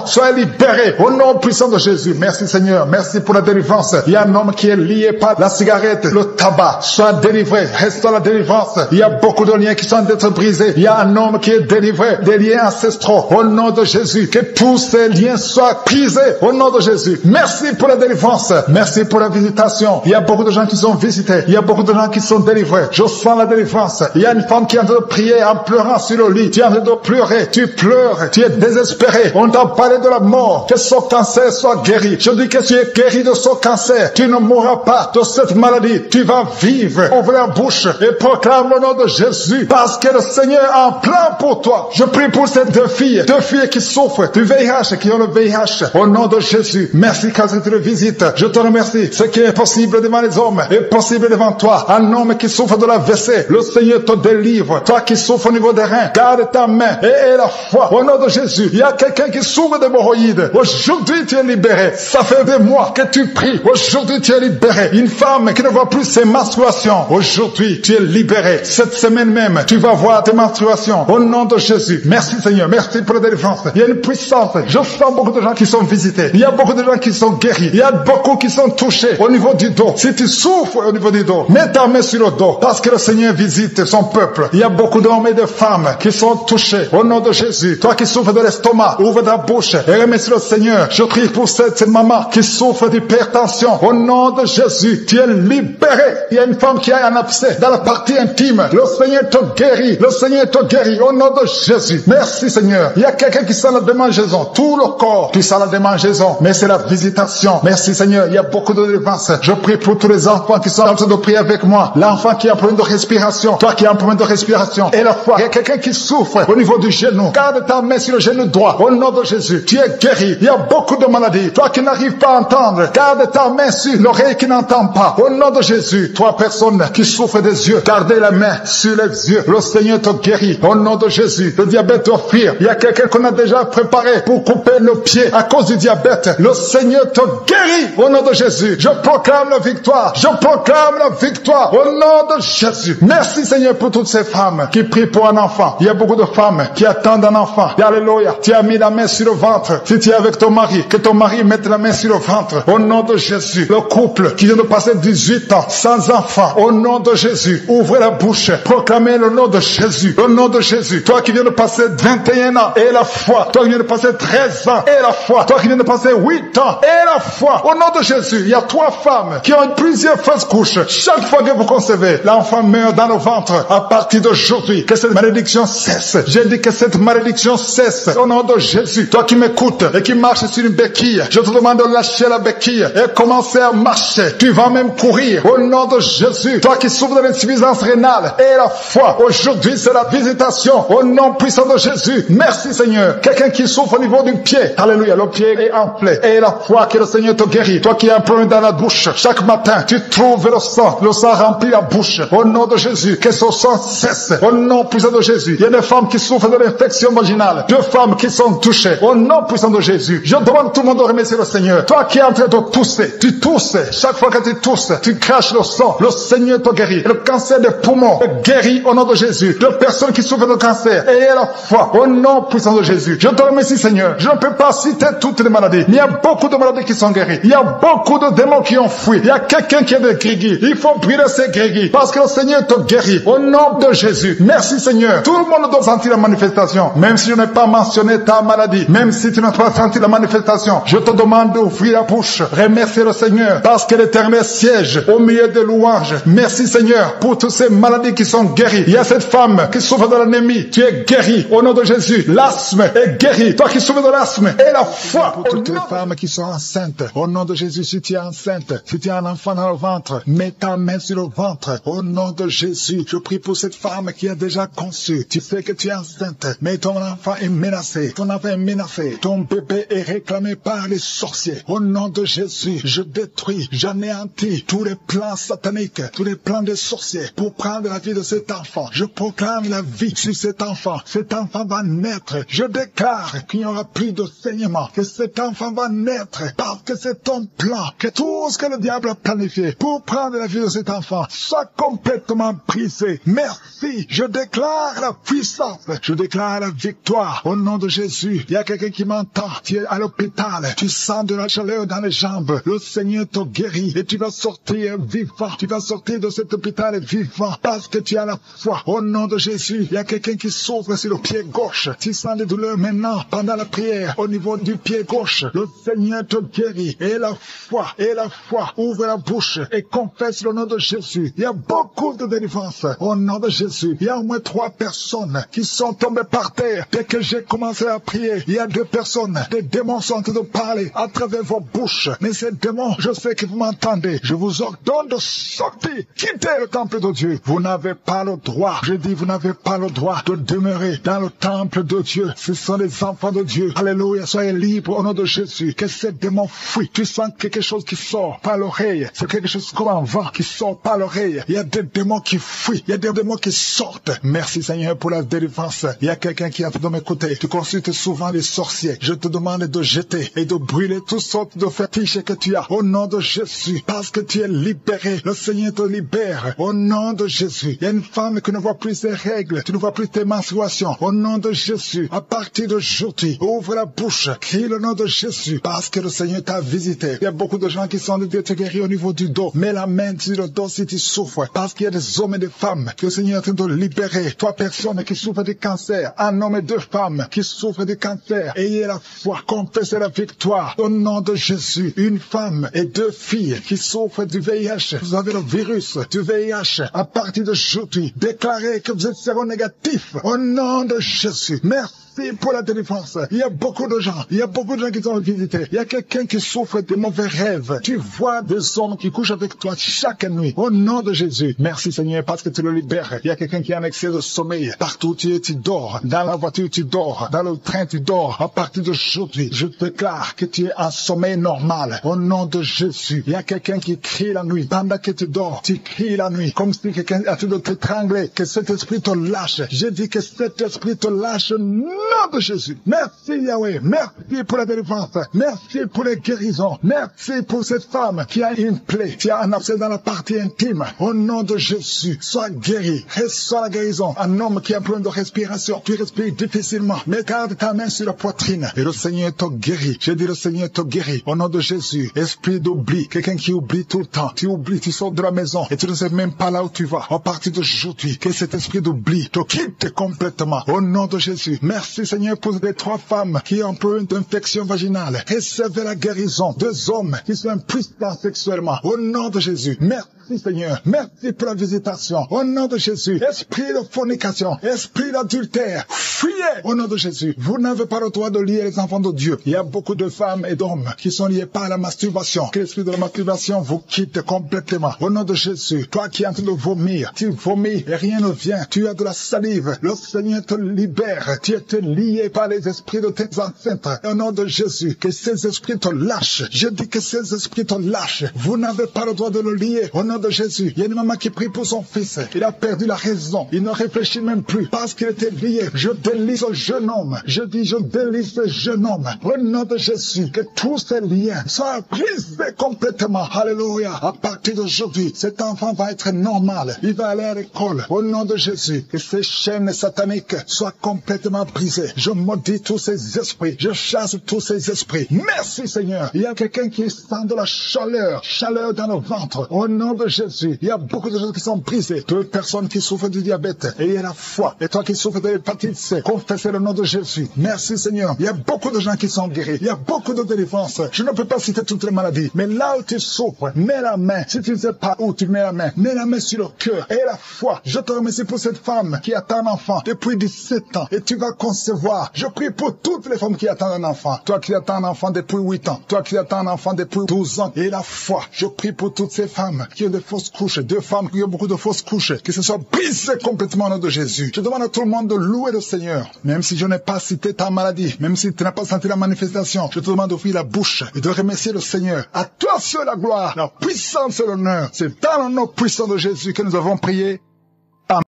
Soyez libérés au nom puissant de Jésus. Merci Seigneur, merci pour la délivrance. Il y a un homme qui est lié par la cigarette, le tabac. Sois délivré, reste dans la délivrance. Il y a beaucoup de liens qui sont d'être brisés. Il y a un homme qui est délivré des liens ancestraux. Au nom de Jésus, que tous ces liens soient brisés au nom de Jésus. Merci pour la délivrance. Merci pour la visitation. Il y a beaucoup de gens qui sont visités. Il y a beaucoup de gens qui sont délivrés. Je sens la délivrance. Il y a une femme qui est en train de prier en pleurant sur le lit. Tu es en train de pleurer. Tu pleures. Tu es désespéré. On t'a parlé de la mort. Que son cancer soit guéri. Je dis que tu es guéri de son cancer. Tu ne mourras pas de cette maladie. Tu vas vivre. Ouvre la bouche et proclame le nom de Jésus. Parce que le Seigneur a un plan pour toi. Je prie pour ces 2 filles qui souffrent du VIH, qui ont le VIH. Au nom de Jésus. Merci quand tu le visites. Je te remercie. Ce qui est possible devant les hommes est possible devant toi. Un homme qui souffre de la WC, le Seigneur te délivre. Toi qui souffres au niveau des reins, garde ta main et la foi. Au nom de Jésus. Il y a quelqu'un qui souffre d'hémorroïdes. Aujourd'hui tu es libéré. Ça fait des mois que tu pries. Aujourd'hui tu es libéré. Une femme qui ne voit plus ses menstruations. Aujourd'hui tu es libéré. Cette semaine même, tu vas voir tes menstruations. Au nom de Jésus. Merci Seigneur. Merci pour la délivrance. Il y a une puissance. Je sens beaucoup de gens qui sont visités. Il y a beaucoup de gens qui sont guéris. Il y a beaucoup qui sont touchés au niveau du dos. Si tu souffres au niveau du dos, mets ta main sur le dos parce que le Seigneur visite son peuple. Il y a beaucoup d'hommes et de femmes qui sont touchés au nom de Jésus. Toi qui souffres de l'estomac, ouvre ta bouche bouche et remercie le Seigneur. Je prie pour cette maman qui souffre d'hypertension. Au nom de Jésus, tu es libéré. Il y a une femme qui a un abcès dans la partie intime. Le Seigneur te guérit. Le Seigneur te guérit. Au nom de Jésus. Merci Seigneur. Il y a quelqu'un qui sent la démangeaison. Tout le corps, tu sens la démangeaison. Mais c'est la visitation. Merci Seigneur. Il y a beaucoup de délivrance. Je prie pour tous les enfants qui sont en train de prier avec moi. L'enfant qui a un problème de respiration. Toi qui as un problème de respiration. Et la foi. Il y a quelqu'un qui souffre au niveau du genou. Garde ta main sur le genou droit. Au nom de Jésus. Tu es guéri. Il y a beaucoup de maladies. Toi qui n'arrives pas à entendre. Garde ta main sur l'oreille qui n'entend pas. Au nom de Jésus. Toi personne qui souffre des yeux. Gardez la main sur les yeux. Le Seigneur te guérit. Au nom de Jésus. Le diabète doit fuir. Il y a quelqu'un qu'on a déjà préparé pour couper le pied à cause du diabète. Le Seigneur te guérit. Au nom de Jésus. Je proclame la victoire. Je proclame la victoire. Au nom de Jésus. Merci Seigneur pour toutes ces femmes qui prient pour un enfant. Il y a beaucoup de femmes qui attendent un enfant. Alléluia. Tu as mis la main sur le ventre. Si tu es avec ton mari, que ton mari mette la main sur le ventre. Au nom de Jésus. Le couple qui vient de passer 18 ans sans enfant. Au nom de Jésus. Ouvrez la bouche. Proclamez le nom de Jésus. Le nom de Jésus. Toi qui viens de passer 21 ans et la foi. Toi qui viens de passer 13 ans et la foi. Toi qui viens de passer 8 ans et la foi. Au nom de Jésus. Il y a 3 femmes qui ont plusieurs fausses couches. Chaque fois que vous concevez, l'enfant meurt dans le ventre. À partir d'aujourd'hui, que cette malédiction cesse. J'ai dit que cette malédiction cesse. Au nom de Jésus. Toi qui m'écoutes et qui marches sur une béquille, je te demande de lâcher la béquille et commencer à marcher. Tu vas même courir. Au nom de Jésus. Toi qui souffres de l'insuffisance rénale et la foi. Aujourd'hui, c'est la visitation. Au nom puissant de Jésus. Merci Seigneur. Quelqu'un qui souffre au niveau du pied. Alléluia. Le pied est enflé. Et la foi que le Seigneur te guérit. Toi qui as un problème dans la bouche. Chaque matin, tu trouves le sang. Le sang remplit la bouche. Au nom de Jésus. Que ce sang cesse. Au nom puissant de Jésus. Il y a des femmes qui souffrent de l'infection vaginale. 2 femmes qui sont touchées. Au nom puissant de Jésus. Je demande tout le monde de remercier le Seigneur. Toi qui es en train de tousser. Tu tousses. Chaque fois que tu tousses, tu craches le sang. Le Seigneur te guérit. Le cancer des poumons est guéri au nom de Jésus. De personnes qui souffrent de cancer. Ayez la foi. Au nom puissant de Jésus. Je te remercie Seigneur. Je ne peux pas citer toutes les maladies. Il y a beaucoup de maladies qui sont guéries. Il y a beaucoup de démons qui ont fui. Il y a quelqu'un qui est de grégui. Il faut brûler ces grégui. Parce que le Seigneur te guérit. Au nom de Jésus. Merci Seigneur. Tout le monde doit sentir la manifestation. Même si je n'ai pas mentionné ta maladie. Même si tu n'as pas senti la manifestation. Je te demande d'ouvrir la bouche. Remercier le Seigneur. Parce que l'Éternel siège au milieu des louanges. Merci Seigneur pour toutes ces maladies qui sont guéries. Il y a cette femme qui souffre de l'anémie. Tu es guéri au nom de Jésus. L'asthme est guéri. Toi qui souffres de l'asthme. Et la foi. Pour toutes les femmes qui sont enceintes. Au nom de Jésus, si tu es enceinte. Si tu as un enfant dans le ventre. Mets ta main sur le ventre. Au nom de Jésus. Je prie pour cette femme qui a déjà conçu. Tu sais que tu es enceinte. Mais ton enfant est menacé. Ton enfant est menacé. Ton bébé est réclamé par les sorciers. Au nom de Jésus, je détruis, j'anéantis tous les plans sataniques, tous les plans des sorciers pour prendre la vie de cet enfant. Je proclame la vie sur cet enfant. Cet enfant va naître. Je déclare qu'il n'y aura plus de saignement, que cet enfant va naître parce que c'est ton plan, que tout ce que le diable a planifié pour prendre la vie de cet enfant soit complètement brisé. Merci. Je déclare la puissance. Je déclare la victoire. Au nom de Jésus, il y a quelqu'un qui m'entend. Tu es à l'hôpital. Tu sens de la chaleur dans les jambes. Le Seigneur te guérit et tu vas sortir vivant. Tu vas sortir de cet hôpital vivant parce que tu as la foi. Au nom de Jésus, il y a quelqu'un qui souffre sur le pied gauche. Tu sens des douleurs maintenant pendant la prière au niveau du pied gauche. Le Seigneur te guérit et la foi. Et la foi. Ouvre la bouche et confesse le nom de Jésus. Il y a beaucoup de délivrance au nom de Jésus. Il y a au moins 3 personnes qui sont tombées par terre. Dès que j'ai commencé à prier, il y a 2 personnes. Des démons sont en train de parler à travers vos bouches. Mais ces démons, je sais que vous m'entendez. Je vous ordonne de sortir. Quittez le temple de Dieu. Vous n'avez pas le droit. Je dis, vous n'avez pas le droit de demeurer dans le temple de Dieu. Ce sont les enfants de Dieu. Alléluia. Soyez libres au nom de Jésus. Que ces démons fuient. Tu sens quelque chose qui sort par l'oreille. C'est quelque chose comme un vent qui sort par l'oreille. Il y a des démons qui fuient. Il y a des démons qui sortent. Merci Seigneur pour la délivrance. Il y a quelqu'un qui a de m'écouter. Tu consultes souvent les sorciers. Je te demande de jeter et de brûler toutes sortes de fétiches que tu as. Au nom de Jésus. Parce que tu es libéré. Le Seigneur te libère. Au nom de Jésus. Il y a une femme qui ne voit plus ses règles. Tu ne vois plus tes menstruations. Au nom de Jésus. À partir d'aujourd'hui, ouvre la bouche. Crie le nom de Jésus. Parce que le Seigneur t'a visité. Il y a beaucoup de gens qui sont de Dieu te guérir au niveau du dos. Mets la main sur le dos si tu souffres. Parce qu'il y a des hommes et des femmes que le Seigneur est en train de libérer. 3 personnes qui souffrent du cancer. Un homme et 2 femmes qui souffrent du cancer. Ayez la foi, confessez la victoire. Au nom de Jésus, une femme et 2 filles qui souffrent du VIH. Vous avez le virus du VIH. À partir d'aujourd'hui, déclarez que vous êtes séronégatif. Au nom de Jésus, merci pour la délivrance. Il y a beaucoup de gens qui sont visités. Il y a quelqu'un qui souffre de mauvais rêves. Tu vois des hommes qui couchent avec toi chaque nuit. Au nom de Jésus, merci Seigneur parce que tu le libères. Il y a quelqu'un qui a un excès de sommeil. Partout tu dors. Dans la voiture tu dors. Dans le train tu dors. À partir d'aujourd'hui, je déclare que tu es en sommeil normal. Au nom de Jésus, il y a quelqu'un qui crie la nuit. Pendant que tu dors, tu cries la nuit. Comme si quelqu'un a tout de t'étrangler. Que cet esprit te lâche. Je dis que cet esprit te lâche. Nom de Jésus. Merci Yahweh. Merci pour la délivrance. Merci pour les guérisons. Merci pour cette femme qui a une plaie, qui a un abcès dans la partie intime. Au nom de Jésus, sois guéri. Reçois la guérison. Un homme qui a un problème de respiration. Tu respires difficilement. Mais garde ta main sur la poitrine. Et le Seigneur te guérit. Je dis le Seigneur te guérit. Au nom de Jésus, esprit d'oubli. Quelqu'un qui oublie tout le temps. Tu oublies, tu sors de la maison et tu ne sais même pas là où tu vas. À partir d'aujourd'hui, que cet esprit d'oubli te quitte complètement. Au nom de Jésus. Merci Seigneur pour les 3 femmes qui ont un peu d'infection vaginale. Recevez la guérison. 2 hommes qui sont impuissants sexuellement. Au nom de Jésus. Merci Seigneur. Merci pour la visitation. Au nom de Jésus. Esprit de fornication. Esprit d'adultère. Fuyez. Au nom de Jésus. Vous n'avez pas le droit de lier les enfants de Dieu. Il y a beaucoup de femmes et d'hommes qui sont liés par la masturbation. Que l'esprit de la masturbation vous quitte complètement. Au nom de Jésus. Toi qui es en train de vomir. Tu vomis et rien ne vient. Tu as de la salive. Le Seigneur te libère. Tu es lié par les esprits de tes ancêtres. Au nom de Jésus. Que ces esprits te lâchent. Je dis que ces esprits te lâchent. Vous n'avez pas le droit de le lier. Au nom de Jésus. Il y a une maman qui prie pour son fils. Il a perdu la raison. Il ne réfléchit même plus parce qu'il était lié. Je délie ce jeune homme. Je dis, je délie ce jeune homme. Au nom de Jésus. Que tous ces liens soient brisés complètement. Alléluia. À partir d'aujourd'hui, cet enfant va être normal. Il va aller à l'école. Au nom de Jésus. Que ces chaînes sataniques soient complètement brisées. Je maudis tous ces esprits. Je chasse tous ces esprits. Merci Seigneur. Il y a quelqu'un qui sent de la chaleur. Chaleur dans le ventre. Au nom de Jésus. Il y a beaucoup de gens qui sont brisés. 2 personnes qui souffrent du diabète. Et il y a la foi. Et toi qui souffres de l'hépatite C. Confessez le nom de Jésus. Merci Seigneur. Il y a beaucoup de gens qui sont guéris. Il y a beaucoup de délivrance. Je ne peux pas citer toutes les maladies. Mais là où tu souffres, mets la main. Si tu ne sais pas où tu mets la main, mets la main sur le cœur. Et la foi. Je te remercie pour cette femme qui attend un enfant depuis 17 ans. Et tu vas concevoir. Je prie pour toutes les femmes qui attendent un enfant. Toi qui attends un enfant depuis 8 ans. Toi qui attends un enfant depuis 12 ans. Et la foi. Je prie pour toutes ces femmes qui ont de fausses couches. 2 femmes qui ont beaucoup de fausses couches. Que ce soit brisé complètement au nom de Jésus. Je demande à tout le monde de louer le Seigneur. Même si je n'ai pas cité ta maladie. Même si tu n'as pas senti la manifestation. Je te demande d'ouvrir la bouche et de remercier le Seigneur. À toi seul la gloire, la puissance et l'honneur. C'est dans le nom puissant de Jésus que nous avons prié.